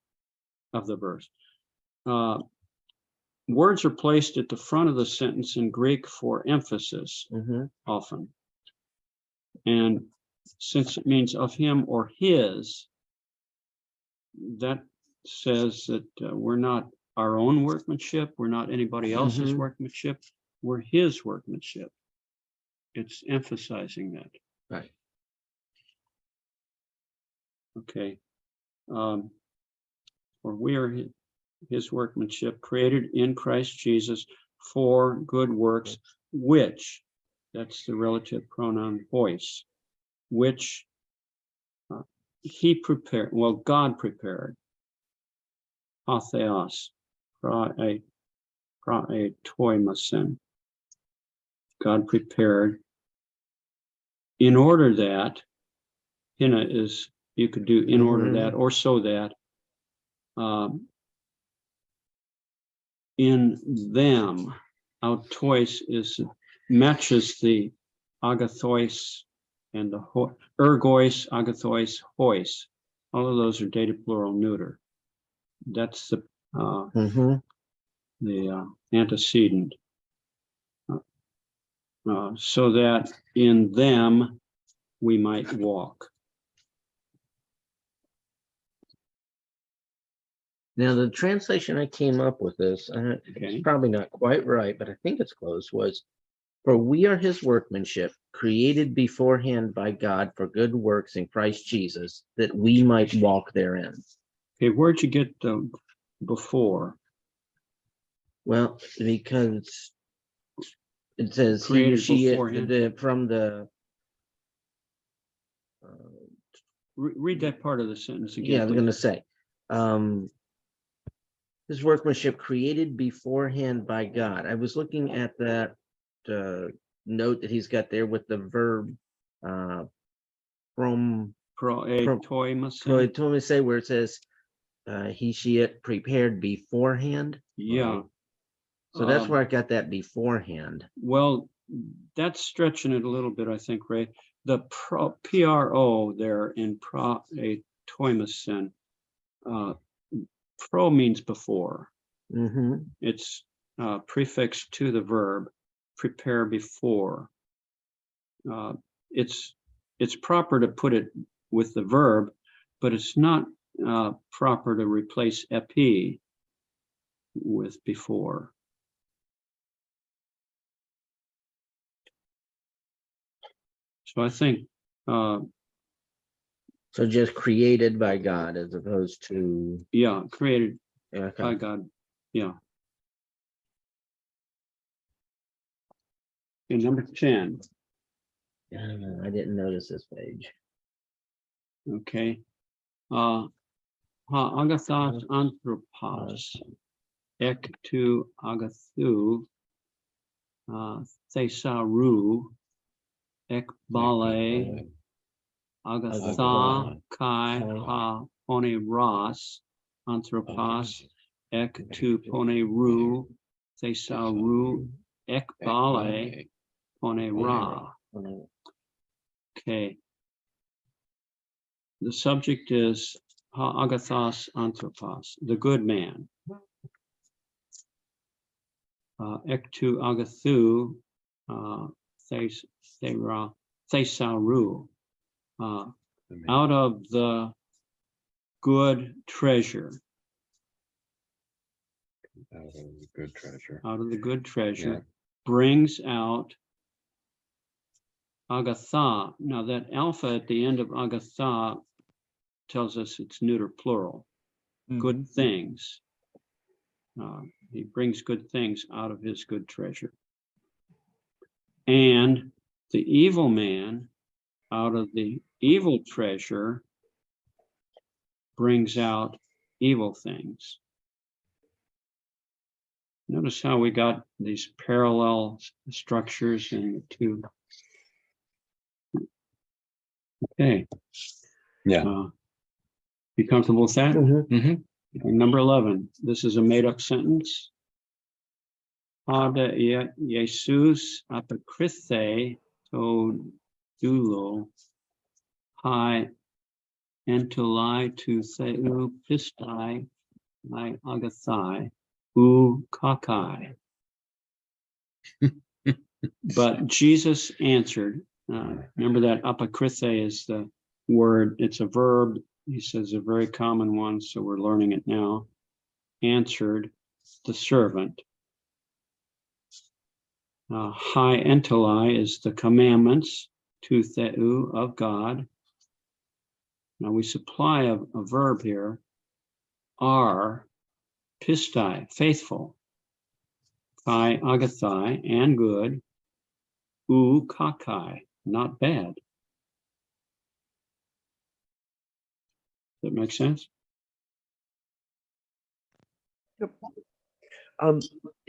of the verse? Words are placed at the front of the sentence in Greek for emphasis often. And since it means of him or his, that says that we're not our own workmanship, we're not anybody else's workmanship, we're his workmanship. It's emphasizing that.
Right.
Okay. For we are his workmanship, created in Christ Jesus for good works, which, that's the relative pronoun voice, which he prepared, well, God prepared. Atheos, toimasen. God prepared in order that, hina is, you could do in order that, or so that, in them, autois is matches the agathos and the ergois, agathos, hois. All of those are dative plural neuter. That's the antecedent. So that in them we might walk.
Now, the translation I came up with this, and it's probably not quite right, but I think it's close, was, for we are his workmanship, created beforehand by God for good works in Christ Jesus, that we might walk therein.
Okay, where'd you get the before?
Well, because it says he or she from the
read that part of the sentence again.
Yeah, I was going to say, his workmanship created beforehand by God. I was looking at that note that he's got there with the verb from say, where it says he, she, it prepared beforehand.
Yeah.
So that's where I got that beforehand.
Well, that's stretching it a little bit, I think, Ray. The pro there in toimasen, pro means before. It's prefixed to the verb prepare before. It's proper to put it with the verb, but it's not proper to replace epi with before. So I think
so just created by God as opposed to
created by God. Yeah. Okay, number 10.
I didn't notice this page.
Okay. Ha agathos anthropos ek tu agathu thesaru ek bale agatha kai ha pone ras anthropos ek tu pone ru thesaru ek bale pone ra. Okay. The subject is ha agathos anthropos, the good man. Ek tu agathu thesaru, out of the good treasure.
Out of the good treasure.
Out of the good treasure, brings out agatha. Now that alpha at the end of agatha tells us it's neuter plural. Good things. He brings good things out of his good treasure. And the evil man out of the evil treasure brings out evil things. Notice how we got these parallel structures in the two. Okay.
Yeah.
You comfortable with that?
Mhm.
Number 11, this is a made-up sentence. Ada Jesus apokrithe to doulo hi entolai to theu pistai my agathai u kakai. But Jesus answered, remember that apokrithe is the word, it's a verb. He says a very common one, so we're learning it now. Answered the servant. Hi entolai is the commandments, to theu of God. Now we supply a verb here, are pistai, faithful, kai agathai, and good, u kakai, not bad. Does that make sense?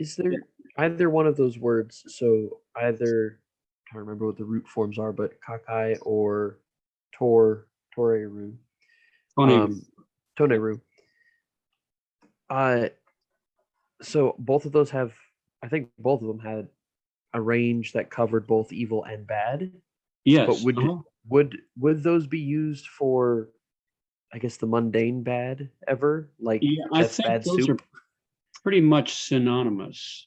Is there either one of those words? So either, I can't remember what the root forms are, but kakai or toreru. Toneru. So both of those have, I think both of them had a range that covered both evil and bad.
Yes.
But would those be used for, I guess, the mundane bad ever? Like
Yeah, I
that's
think
bad
those
soup?
are pretty much synonymous.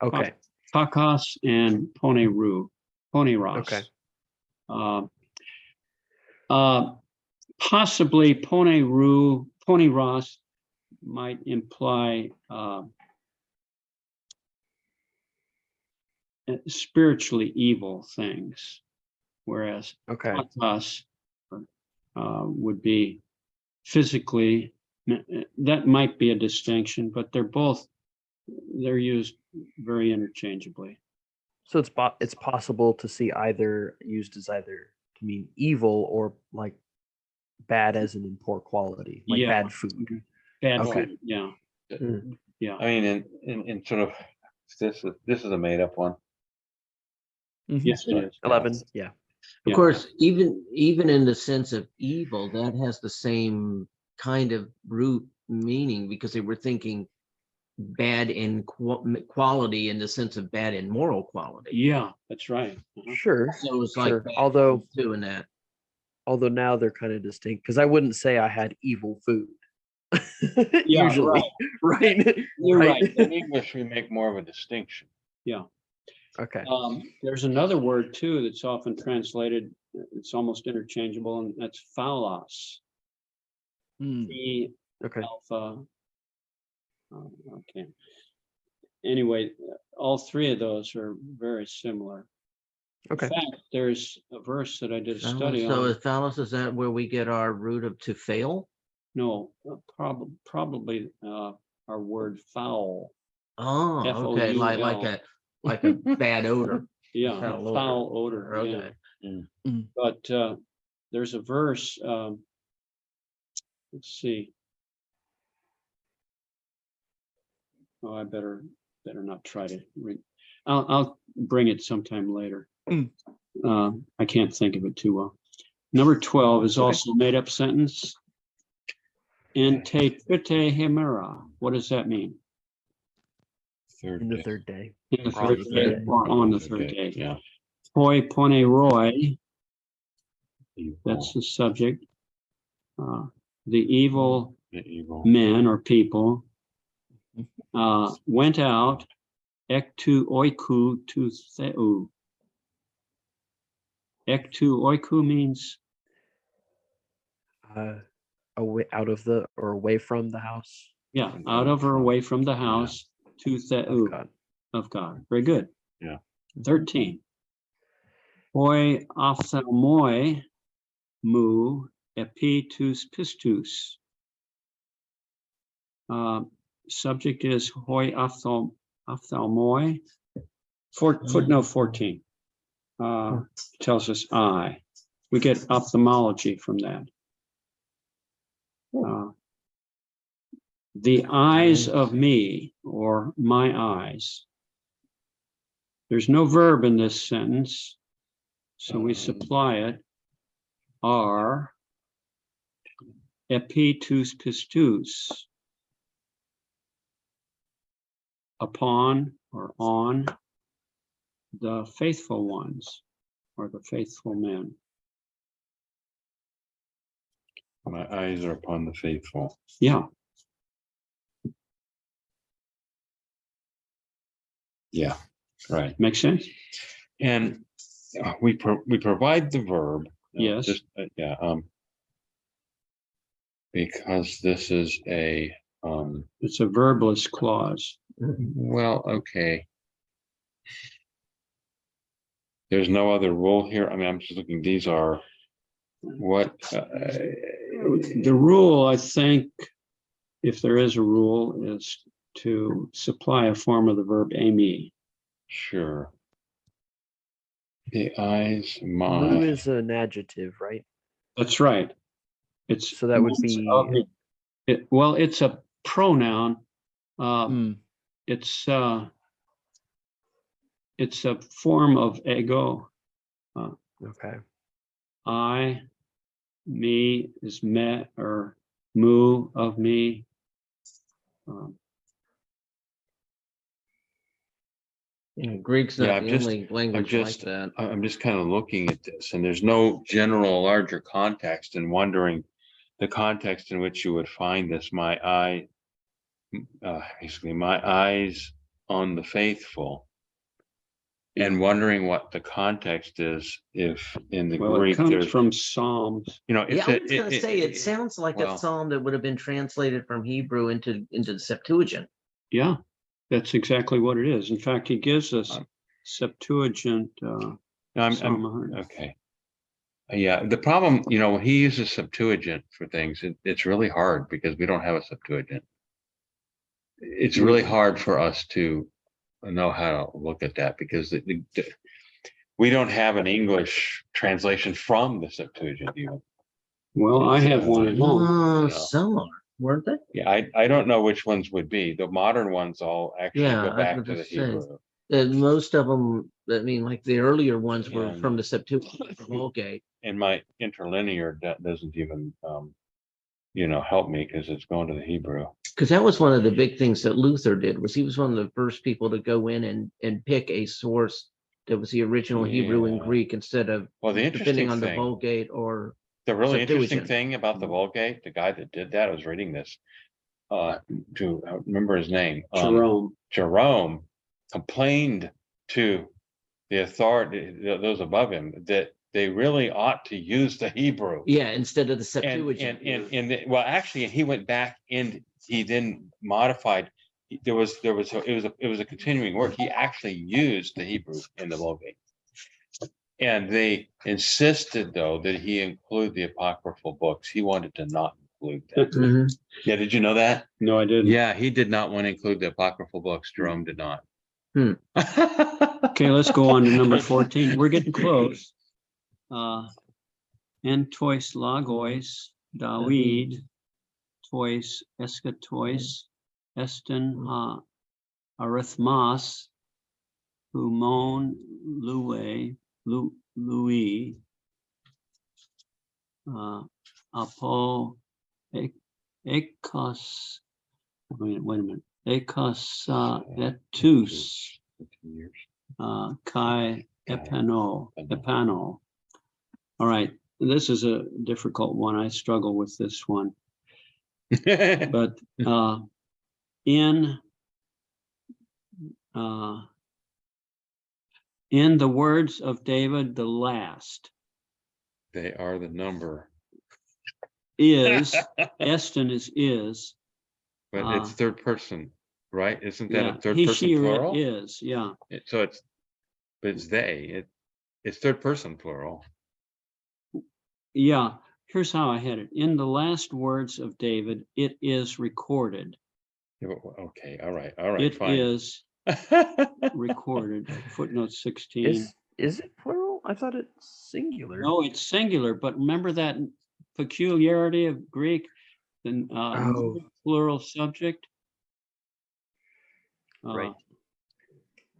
Okay.
Kakas and poneru, poneros.
Okay.
Possibly poneros might imply spiritually evil things, whereas
Okay.
kakas would be physically. That might be a distinction, but they're used very interchangeably.
So it's possible to see either used as either to mean evil or like bad as in poor quality, like
Yeah.
bad food.
Bad
Okay.
food, yeah.
Mm.
Yeah.
I mean, in sort of, this is a made up one.
Yes, it is.
11. Yeah.
Of
Yeah.
course, even in the sense of evil, that has the same kind of root meaning, because they were thinking bad in quality in the sense of bad in moral quality.
Yeah, that's right.
Sure.
So it's like
Sure.
bad
Although
doing that.
now they're kind of distinct because I wouldn't say I had evil food.
Yeah,
Usually, right?
You're right.
In English, we make more of a distinction.
Yeah.
Okay.
There's another word too that's often translated, it's almost interchangeable, and that's phaulos. The
Okay.
alpha. Okay. Anyway, all three of those are very similar.
Okay.
In fact, there's a verse that I did a study
So
on.
is phallus, is that where we get our root of to fail?
No, probably our word foul.
Oh, okay,
Foul.
like a bad odor.
Yeah,
Foul odor.
foul odor.
Okay.
Yeah. But there's a verse. Let's see. Oh, I better not try to read. I'll bring it sometime later. I can't think of it too well. Number 12 is also a made-up sentence. In te trite hemera. What does that mean?
In the third day.
In the
Or on
third
the third
day
day.
or on the third day.
Yeah.
Hoi pone roi.
Evil.
That's the subject. The evil
The evil.
men or people went out ektu oiku to theu. Ektu oiku means
Away out of the or away from the house
out of or away from the house to
of
theu
God.
of God. Very good.
Yeah.
13. Hoi ophthalmoi mu epi tus pistus. Subject is hoi ophthalmoi. Footnote 14 tells us eye. We get ophthalmology from that. The eyes of me, or my eyes. There's no verb in this sentence, so we supply it. Are epi tus pistus. Upon or on the faithful ones, or the faithful men.
My eyes are upon the faithful.
Yeah.
Yeah, right.
Makes sense?
And we provide the verb.
Yes.
Just, because this is a,
It's a verbless clause.
well, okay. There's no other rule here. I mean, I'm just looking, these are what,
The rule, I think, if there is a rule, is to supply a form of the verb ami.
sure. The eyes,
Mu
my,
is an adjective, right?
That's right. It's
So that would be
well, it's a pronoun.
mm,
It's a form of ego.
okay.
I, me is me or mu of me.
Greek's
Yeah,
not
I'm
the
just-
only language
just-
like that.
I'm just kind of looking at this, and there's no general larger context, and wondering the context in which you would find this. My eye, basically my eyes on the faithful, and wondering what the context is, if in the
Well, it
Greek
comes
there's,
from Psalms.
you know,
Yeah,
it's
I was gonna say, it
it-
sounds like
well,
a psalm that would have been translated from Hebrew into the Septuagint.
Yeah, that's exactly what it is. In fact, he gives us Septuagint. Psalm 100.
okay. Yeah, the problem, you know, when he uses Septuagint for things, it's really hard because we don't have a Septuagint. It's really hard for us to know how to look at that, because we don't have an English translation from the Septuagint even.
Well, I have one at home.
Yeah.
Some are, weren't they?
Yeah, I don't know which ones would be. The modern ones all actually
Yeah,
go
I
back
was
to the
gonna say.
Hebrew.
Most of them, I mean, like the earlier ones were
And-
from the Septuagint, from Vulgate.
And my interlinear doesn't even, help me, because it's going to the Hebrew.
Because that was one of the big things that Luther did, was he was one of the first people to go in and pick a source that was the original Hebrew and
Yeah.
Greek, instead of
Well, the
depending
interesting
on the
thing,
Vulgate or
the really interesting
Septuagint.
thing about the Vulgate, the guy that did that, I was reading this, to remember his name. Jerome complained to the authority, those above him, that they really ought to use the Hebrew.
Yeah, instead of the
And,
Septuagint.
well, actually, he went back and he then modified. It was a continuing work. He actually used the Hebrew in the Vulgate. And they insisted, though, that he include the apocryphal books. He wanted to not include that.
Mhm.
Yeah, did you know that?
No, I didn't.
Yeah, he did not want to include the apocryphal books. Jerome did not.
Hmm.
Okay, let's go on to number 14. We're getting close. En tois lagos, David, tois escatois, esten arithmas, humon Louis, apo ekos, wait a minute, ekos etus, kai epano. All right, this is a difficult one. I struggle with this one, but in the words of David, the last
They are the number.
is Eston is,
But it's third person, right? Isn't that
yeah,
a third
he,
person
she, or
plural?
it is, yeah.
So it's, but it's they. it's third person plural.
Yeah, here's how I had it. In the last words of David, it is recorded.
Yeah, okay, all right, fine.
It is recorded. Footnote 16.
Is it plural? I thought it's singular.
No, it's singular, but remember that peculiarity of Greek, the
Oh.
plural subject?
Right.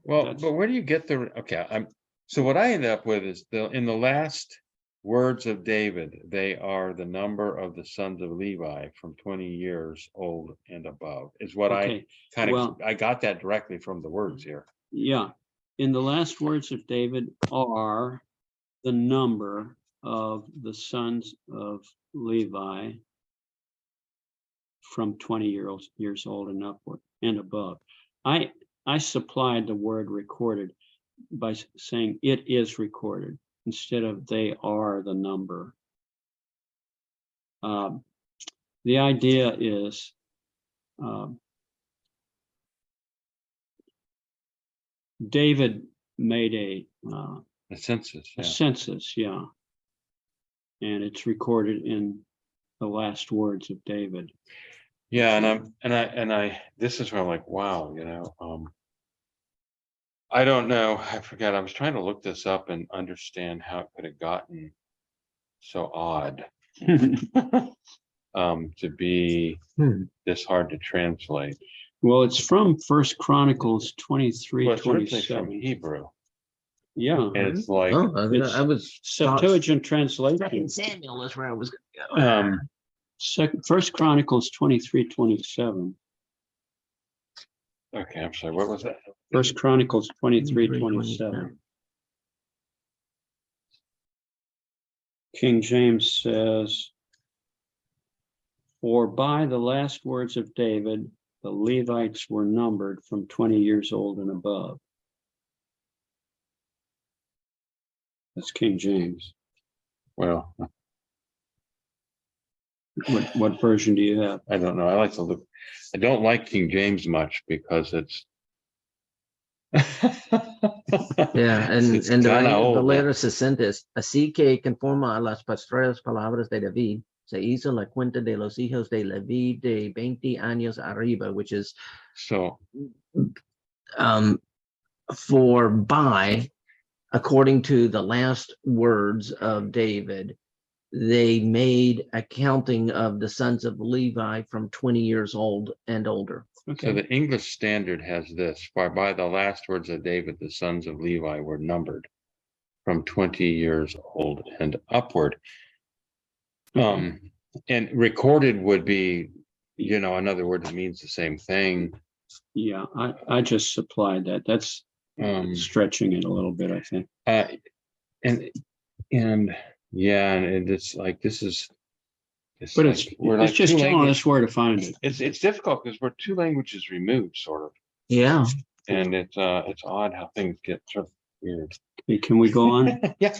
Well,
That's-
but where do you get the, okay, so what I end up with is in the last words of David, they are the number of the sons of Levi from 20 years old and above, is what I
Okay,
kind of,
well-
I got that directly from the words here.
Yeah, in the last words of David are the number of the sons of Levi from 20 years old and upward and above. I supplied the word recorded by saying it is recorded instead of they are the number. The idea is David made a
census, yeah.
census, yeah, and it's recorded in the last words of David.
Yeah, and I this is where I'm like, wow, you know, I don't know, I forgot, I was trying to look this up and understand how it could have gotten so odd to be this hard to translate.
Well, it's from First Chronicles 23,
Well, it's originally
27.
from Hebrew,
Yeah,
and it's like
Oh,
It's
I was
Septuagint
Second
translation.
Samuel is where I was gonna go.
First Chronicles 23, 27.
okay, I'm sorry, what was that?
First Chronicles 23, 27. King James says, "For by the last words of David, the Levites were numbered from 20 years old and above." That's King James.
Well,
What version do you have?
I don't know, I like to look, I don't like King James much because it's
Yeah, and
it's
the
kinda old.
Valera 60 es así que conforme a las postreras palabras de David se hizo la cuenta de los hijos de Leví de 20 años arriba, which is
So,
for by, according to the last words of David, they made a counting of the sons of Levi from 20 years old and older.
so
Okay,
the English Standard has this, for by the last words of David, the sons of Levi were numbered from 20 years old and upward. And recorded would be, you know, another word that means the same thing.
yeah, I just supplied that. That's stretching it a little bit, I think.
And yeah, and it's like, this is.
But
like,
it's
we're like
just
two
telling
languages.
us where to find it.
It's difficult because we're two languages removed, sort of,
Yeah.
and it's odd how things get sort of weird.
Okay, can we go on?
Yeah.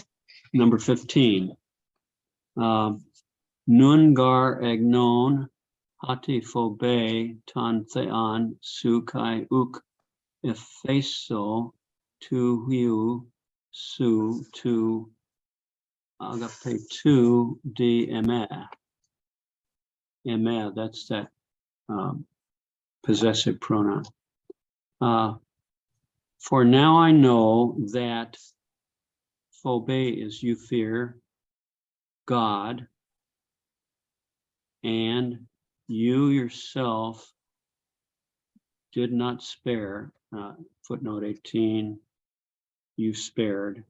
Number 15. Nun gar egnon hati phobe tan thean su kai uk epheso tu hiu su tu agape tu di emeh. Emeh, that's that possessive pronoun. For now I know that phobe is you fear God, and you yourself did not spare, footnote 18, you spared,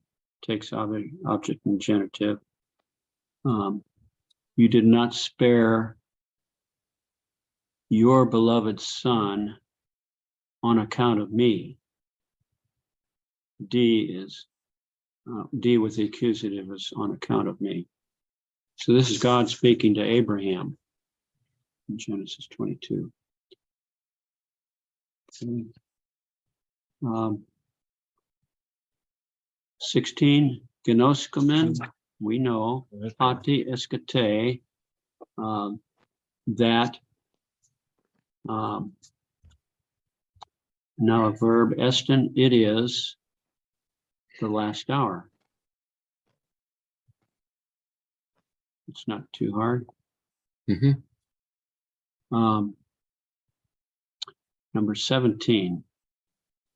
takes object and genitive. You did not spare your beloved son on account of me. D with the accusative is on account of me. So this is God speaking to Abraham in Genesis 22. 16, genoskomen, we know, hati eskate, that, now a verb, esten, it is the last hour. It's not too hard.
Mhm.
Number 17.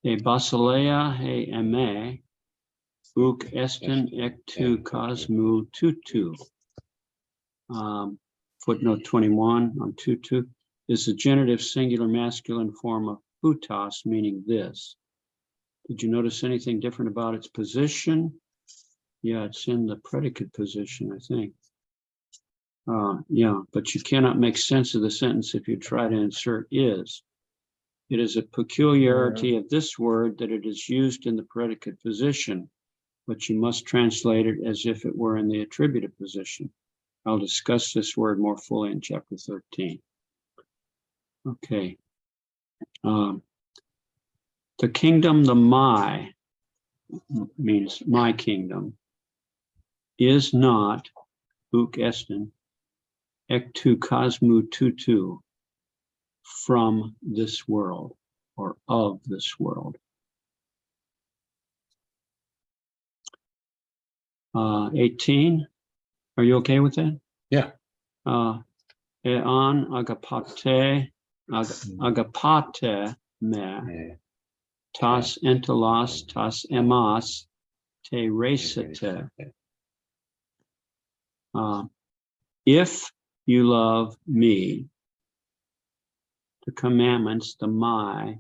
E basileia he eme, uk esten ectu cosmu tutu. Footnote 21 on tutu is the genitive singular masculine form of hutas, meaning this. Did you notice anything different about its position? Yeah, it's in the predicate position, I think. Yeah, but you cannot make sense of the sentence if you try to insert is. It is a peculiarity of this word that it is used in the predicate position, but you must translate it as if it were in the attributive position. I'll discuss this word more fully in chapter 13. Okay. The kingdom, the my, means my kingdom, is not uk esten ectu cosmu tutu, from this world or of this world. 18, are you okay with that?
Yeah.
Ean agapate me,
Yeah.
tas entelos, tas emas, te resete. If you love me, the commandments, the my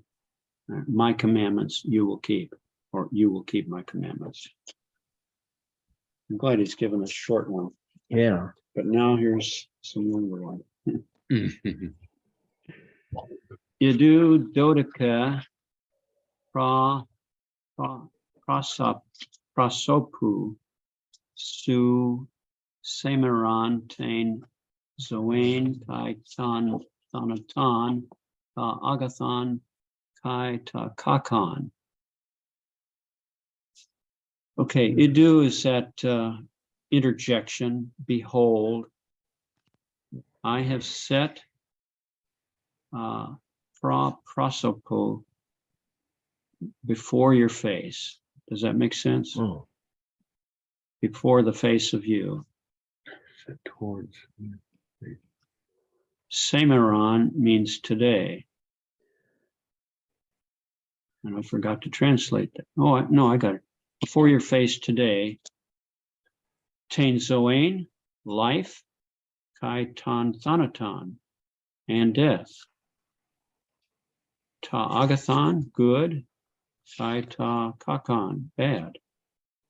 commandments you will keep, or you will keep my commandments. I'm glad he's given a short one,
Yeah.
but now here's some longer one.
Mhm.
Idu dodeka prasopu su semeran tain zoane kai tan thanatan ta agathan kai ta kakan. Okay, idu is that interjection. Behold, I have set prosopo before your face. Does that make sense?
Oh.
Before the face of you.
So towards.
Semeron means today. And I forgot to translate that. Oh, no, I got it. Before your face today. Tain zoane, life, kai tan thanaton, and death. Ta agathon, good, kai ta kakan, bad.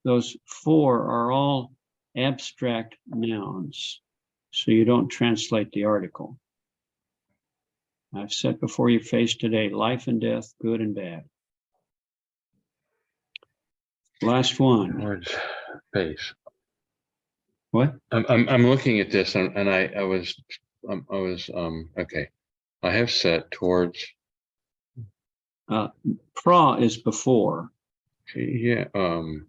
Those four are all abstract nouns, so you don't translate the article. I've set before your face today life and death, good and bad. Last one.
Towards face.
What?
I'm looking at this and I was okay. I have set towards.
Pra is before.
Yeah. What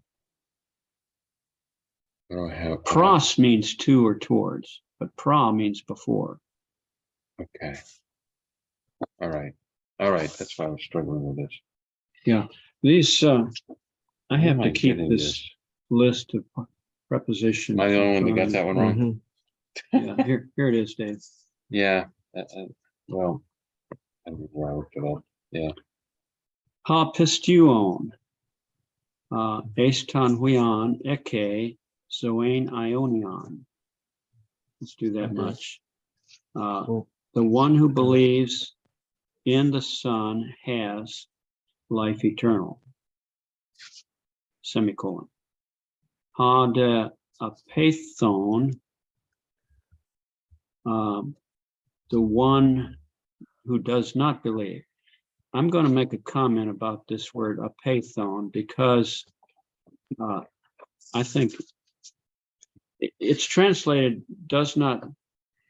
do I have?
Pros means to or towards, but pra means before.
Okay. All right. That's why I was struggling with this.
Yeah, these I have
Am
to
I
keep
getting
this list of prepositions.
Am I the only one that got that one wrong?
Yeah, here it is, Dave.
Yeah. Well, I don't know where I looked it up. Yeah.
Ha pistuon, estan huion, eke, zoane ionion. Let's do that much. The one who believes in the Son has life eternal. Semicolon. Ha de apathon, the one who does not believe. I'm going to make a comment about this word apathon because I think it's translated does not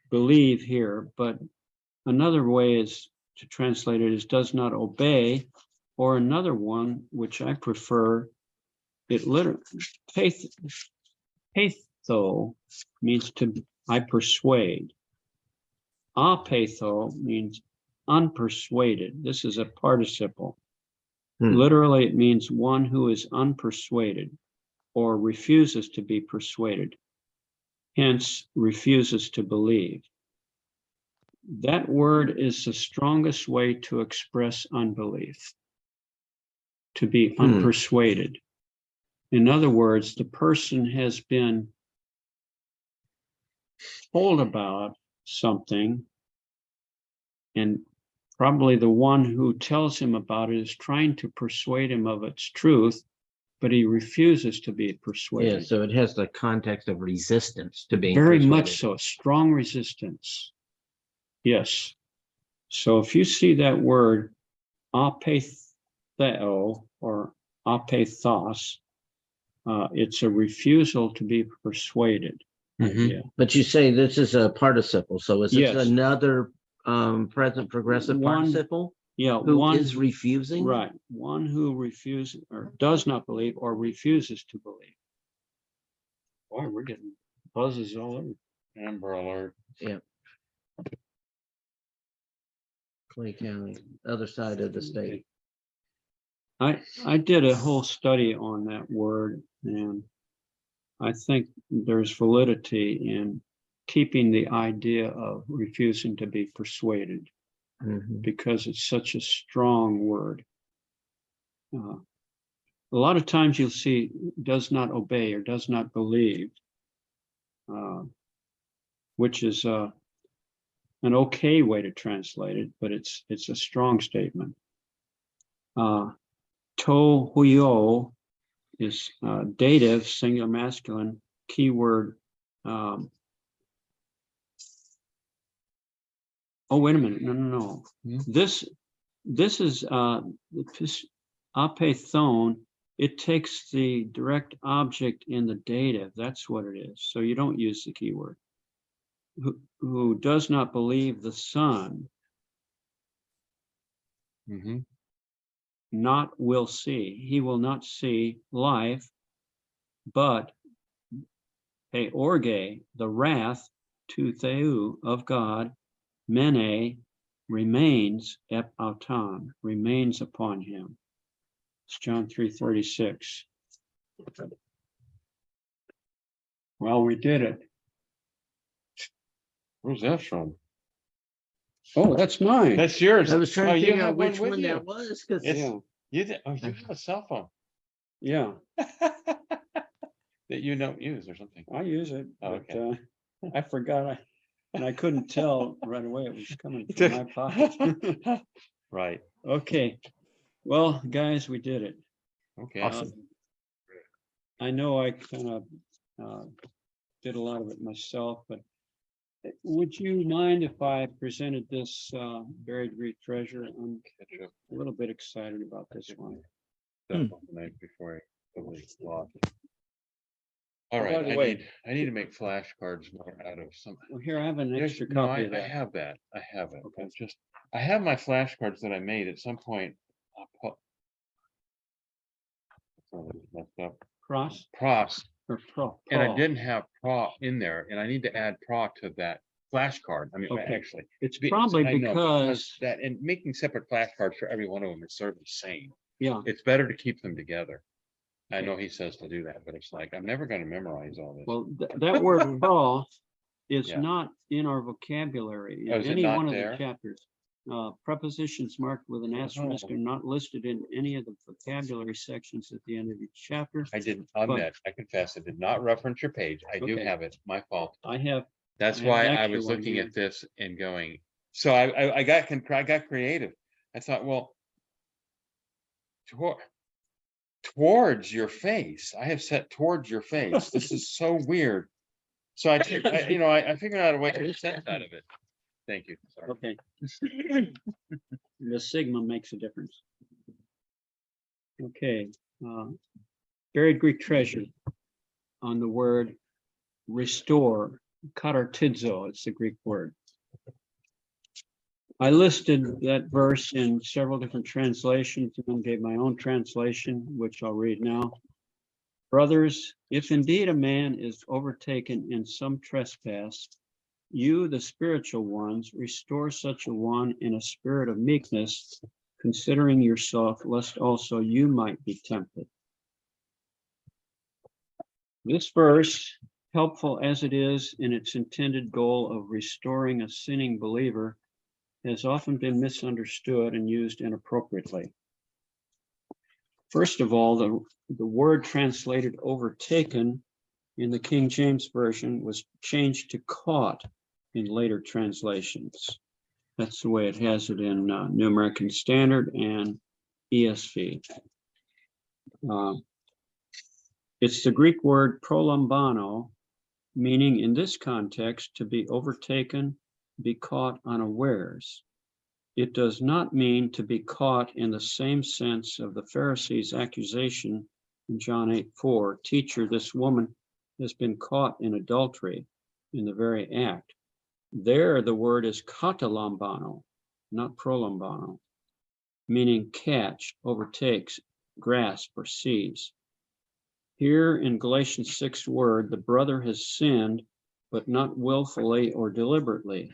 believe here, but another way is to translate it is does not obey, or another one, which I prefer, it literally, patho means to, I persuade. Apatho means unpersuaded. This is a participle. Literally, it means one who is unpersuaded or refuses to be persuaded. hence refuses to believe. That word is the strongest way to express unbelief, to be unpersuaded. In other words, the person has been told about something, and probably the one who tells him about it is trying to persuade him of its truth, but he refuses to be persuaded.
Yeah, so it has the context of resistance to being
Very
persuaded.
much so, strong resistance. Yes. So if you see that word apetheo or apethos, it's a refusal to be persuaded. Yeah.
But you say this is a participle, so is this
Yes.
another present progressive
One-
participle?
Yeah,
Who
one
is refusing?
right, one who refuses or does not believe or refuses to believe. Boy, we're getting buzzes all over.
Amber alert.
Clay County, other side of the state.
I did a whole study on that word, and I think there's validity in keeping the idea of refusing to be persuaded, because it's such a strong word. A lot of times you'll see does not obey or does not believe, which is an okay way to translate it, but it's a strong statement. To huyo is dative, singular masculine, keyword. Oh, wait a minute. No. This is apethon. It takes the direct object in the dative. That's what it is. So you don't use the keyword. Who does not believe the Son, not will see. He will not see life, but orge, the wrath, to theou of God, mene, remains, ep auton, remains upon him. It's John 3:36. Well, we did it.
Where's that from?
Oh, that's mine.
That's yours.
I was trying to
you
figure
have
out which
with
one
you.
that was, because
Yeah,
You have a cell phone
yeah,
that you don't use or something.
I use it.
Oh,
but,
okay.
I forgot. And I couldn't tell right away it was coming from my pocket.
Right.
Okay. Well, guys, we did it.
Okay.
Awesome.
I know I kind of did a lot of it myself, but would you mind if I presented this buried Greek treasure? I'm a little bit excited about this one.
The night before I totally lost. All
Oh,
right.
by the way-
I need to make flashcards more out of some.
Well, here, I have an
There's-
extra
no,
copy
I
of that.
have that. I have it.
Okay.
It's just I have my flashcards that I made at some point. I'll put. Oh, it's messed up.
Cross
Pros.
or pro?
And I
pro.
didn't have PRA in there, and I need to add PRA to that flashcard. I mean,
Okay.
actually,
It's
be-
probably
I know,
because,
that and making separate flashcards for every one of them is sort of the same.
yeah,
It's better to keep them together. I
Okay.
know he says to do that, but it's like I'm never going to memorize all this.
well, that word pro is
Yeah.
not in our vocabulary
Oh,
in
is it
any
not
one of
there?
the chapters. Prepositions marked with an asterisk
Oh.
are not listed in any of the vocabulary sections at the end of each chapter.
I didn't.
But-
I confess, I did not reference your page. I do
Okay.
have it. My fault.
I have,
That's
I have
why
an
I
extra
was
one
looking
here.
at this and going. So I got creative. I thought, well, towards your face. I have set towards your face. This is so weird. So I figured out a way to make sense out of it. Thank you. Sorry.
okay. The sigma makes a difference. Okay. Buried Greek treasure on the word restore, katartidzo, it's the Greek word. I listed that verse in several different translations and then gave my own translation, which I'll read now. Brothers, if indeed a man is overtaken in some trespass, you, the spiritual ones, restore such a one in a spirit of meekness, considering yourself, lest also you might be tempted. This verse helpful as it is in its intended goal of restoring a sinning believer, has often been misunderstood and used inappropriately. First of all, the word translated overtaken in the King James Version was changed to caught in later translations. That's the way it has it in New American Standard and ESV. It's the Greek word prolambano, meaning in this context to be overtaken, be caught unawares. It does not mean to be caught in the same sense of the Pharisees' accusation in John 8:4, "Teacher, this woman has been caught in adultery," in the very act. There, the word is katalambano, not prolambano, meaning catch, overtakes, grasp, or seize. Here in Galatians 6 word, the brother has sinned, but not willfully or deliberately.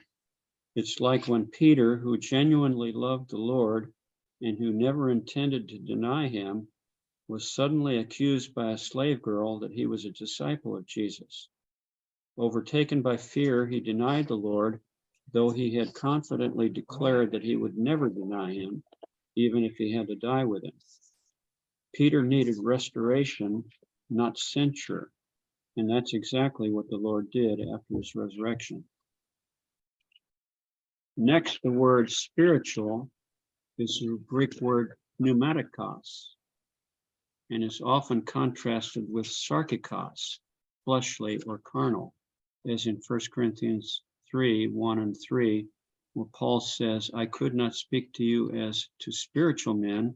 It's like when Peter, who genuinely loved the Lord and who never intended to deny him, was suddenly accused by a slave girl that he was a disciple of Jesus. Overtaken by fear, he denied the Lord, though he had confidently declared that he would never deny him, even if he had to die with him. Peter needed restoration, not censure, and that's exactly what the Lord did after his resurrection. Next, the word spiritual is the Greek word pneumatikos, and is often contrasted with sarkikos, fleshly or carnal, as in 1 Corinthians 3:1-3, where Paul says, "I could not speak to you as to spiritual men,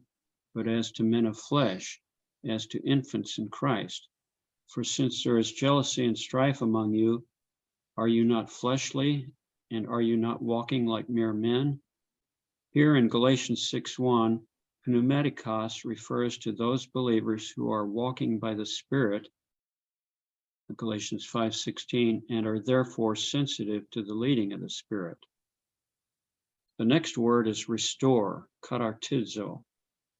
but as to men of flesh, as to infants in Christ. For since there is jealousy and strife among you, are you not fleshly, and are you not walking like mere men?" Here in Galatians 6:1, pneumatikos refers to those believers who are walking by the Spirit, Galatians 5:16, and are therefore sensitive to the leading of the Spirit. The next word is restore, katartizo,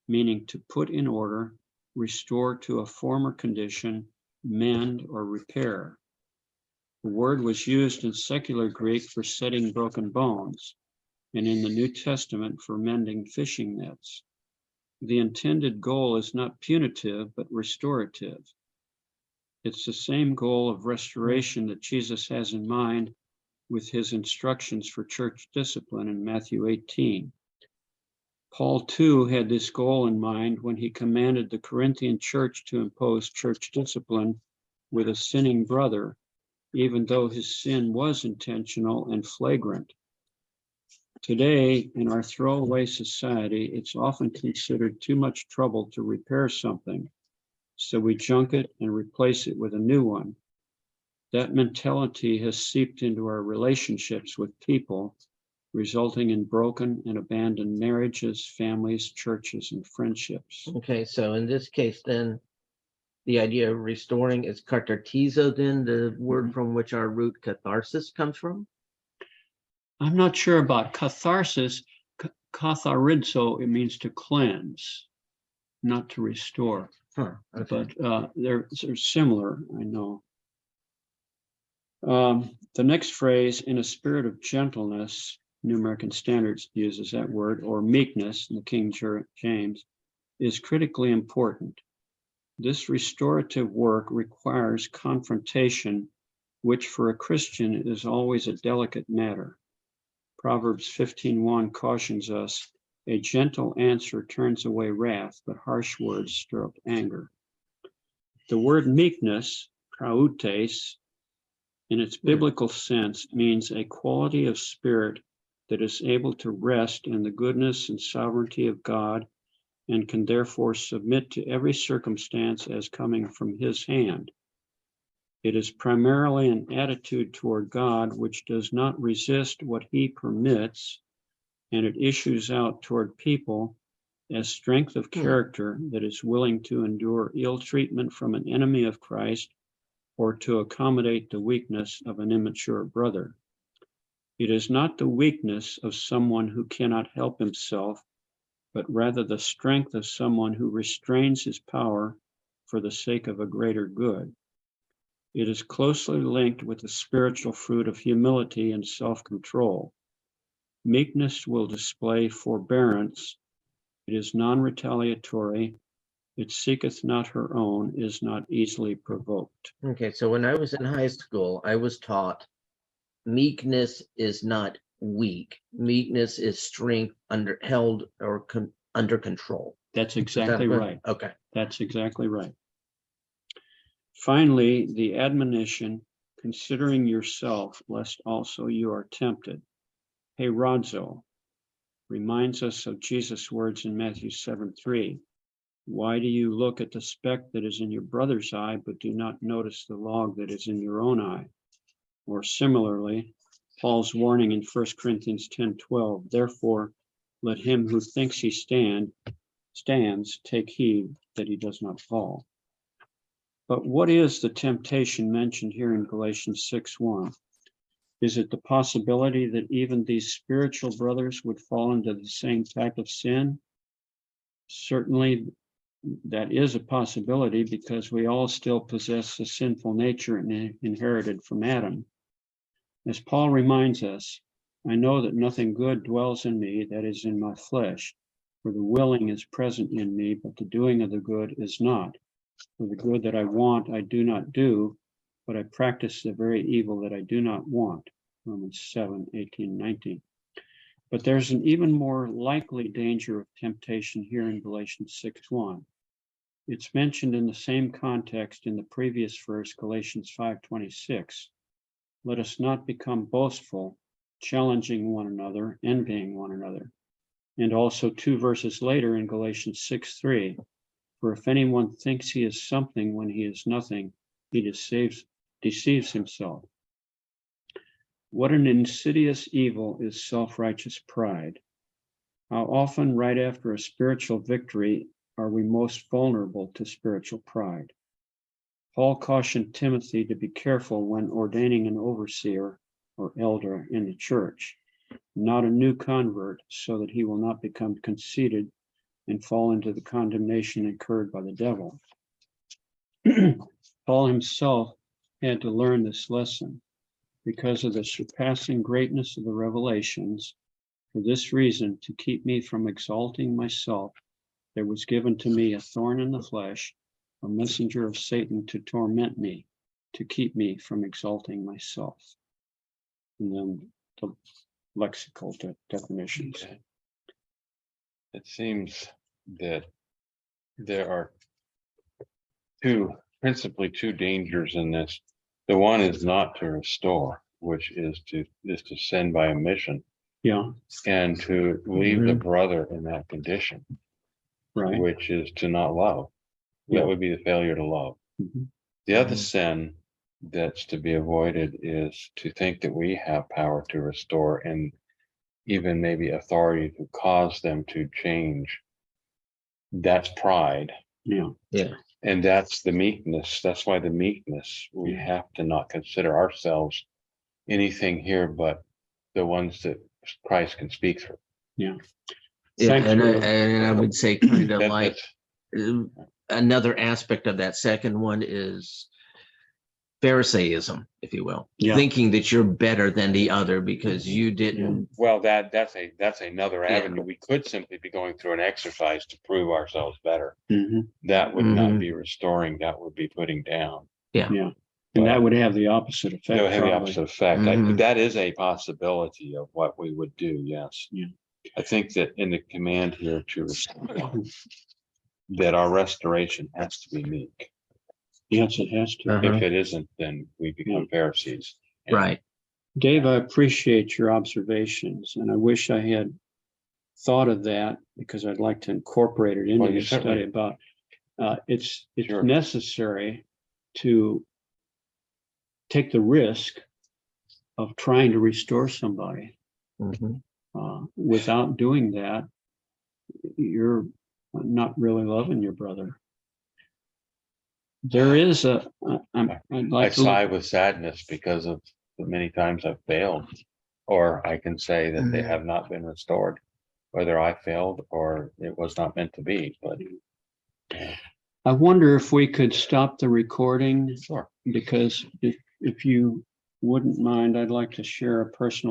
meaning to put in order, restore to a former condition, mend or repair. The word was used in secular Greek for setting broken bones, and in the New Testament for mending fishing nets. The intended goal is not punitive, but restorative. It's the same goal of restoration that Jesus has in mind with his instructions for church discipline in Matthew 18. Paul, too, had this goal in mind when he commanded the Corinthian church to impose church discipline with a sinning brother, even though his sin was intentional and flagrant. Today, in our throwaway society, it's often considered too much trouble to repair something, so we junk it and replace it with a new one. That mentality has seeped into our relationships with people, resulting in broken and abandoned marriages, families, churches, and friendships.
Okay, so in this case, then the idea of restoring is katartizo, then the word from which our root catharsis comes from?
I'm not sure about catharsis. Katharizo, it means to cleanse, not to restore.
Huh, okay.
But they're similar, I know. The next phrase, in a spirit of gentleness, New American Standards uses that word, or meekness in the King James, is critically important. This restorative work requires confrontation, which for a Christian is always a delicate matter. Proverbs 15:1 cautions us, "A gentle answer turns away wrath, but harsh words stir up anger." The word meekness, prautes, in its biblical sense, means a quality of spirit that is able to rest in the goodness and sovereignty of God and can therefore submit to every circumstance as coming from his hand. It is primarily an attitude toward God which does not resist what he permits, and it issues out toward people as strength of character that is willing to endure ill treatment from an enemy of Christ or to accommodate the weakness of an immature brother. It is not the weakness of someone who cannot help himself, but rather the strength of someone who restrains his power for the sake of a greater good. It is closely linked with the spiritual fruit of humility and self-control. Meekness will display forbearance. It is non-retaliatory. It seeketh not her own, is not easily provoked.
Okay, so when I was in high school, I was taught meekness is not weak. Meekness is strength held or under control.
That's
Is
exactly
that what-
right.
Okay.
That's exactly right. Finally, the admonition, considering yourself, lest also you are tempted. Herazo reminds us of Jesus' words in Matthew 7:3. Why do you look at the speck that is in your brother's eye, but do not notice the log that is in your own eye? Or similarly, Paul's warning in 1 Corinthians 10:12, therefore, let him who thinks he stands take heed that he does not fall. But what is the temptation mentioned here in Galatians 6:1? Is it the possibility that even these spiritual brothers would fall into the same type of sin? Certainly, that is a possibility because we all still possess the sinful nature inherited from Adam. As Paul reminds us, I know that nothing good dwells in me, that is in my flesh, for the willing is present in me, but the doing of the good is not. For the good that I want, I do not do, but I practice the very evil that I do not want. Romans 7:18-19. But there's an even more likely danger of temptation here in Galatians 6:1. It's mentioned in the same context in the previous verse, Galatians 5:26. Let us not become boastful, challenging one another, envying one another. And also 2 verses later in Galatians 6:3. For if anyone thinks he is something when he is nothing, he deceives himself. What an insidious evil is self-righteous pride. How often, right after a spiritual victory, are we most vulnerable to spiritual pride? Paul cautioned Timothy to be careful when ordaining an overseer or elder in the church, not a new convert, so that he will not become conceited and fall into the condemnation incurred by the devil. Paul himself had to learn this lesson because of the surpassing greatness of the revelations. For this reason, to keep me from exalting myself, there was given to me a thorn in the flesh, a messenger of Satan to torment me, to keep me from exalting myself. And then the lexical definitions.
Okay. It seems that there are principally two dangers in this. The one is not to restore, which is to sin by omission.
Yeah.
And to leave the brother in that condition,
Right.
which is to not love.
Yeah.
That would be the failure to love.
Mhm.
The other sin that's to be avoided is to think that we have power to restore and even maybe authority to cause them to change. That's pride.
Yeah.
Yeah.
And that's the meekness. That's why the meekness, we have to not consider ourselves anything here but the ones that Christ can speak through.
Yeah.
Yeah,
Thanks
and
for-
I would say kind of
That-
like another aspect of that second one is Pharisaism, if you will,
Yeah.
thinking that you're better than the other because you didn't.
Well, that's another
Yeah.
avenue. We could simply be going through an exercise to prove ourselves better.
Mhm.
That would not
Mhm.
be restoring. That would be putting down.
Yeah. And that would have the opposite effect.
That would have the
probably.
opposite effect.
Mhm.
That is a possibility of what we would do. Yes.
Yeah.
I think that in the command here to restore, that our restoration has to be meek.
Yes, it has to.
Uh-huh.
If it isn't, then we become Pharisees. And
Right.
Dave, I appreciate your observations, and I wish I had thought of that because I'd like to incorporate it into
Well, you
the study
certainly-
about it's
Sure.
necessary to take the risk of trying to restore somebody.
Mhm.
Without doing that, you're not really loving your brother. There is I'd
I
like to
sigh
look,
with sadness because of the many times I've failed, or I can say that they have not been restored, whether I failed or it was not meant to be, but
I wonder if we could stop the recording,
Sure.
because if you wouldn't mind, I'd like to share a personal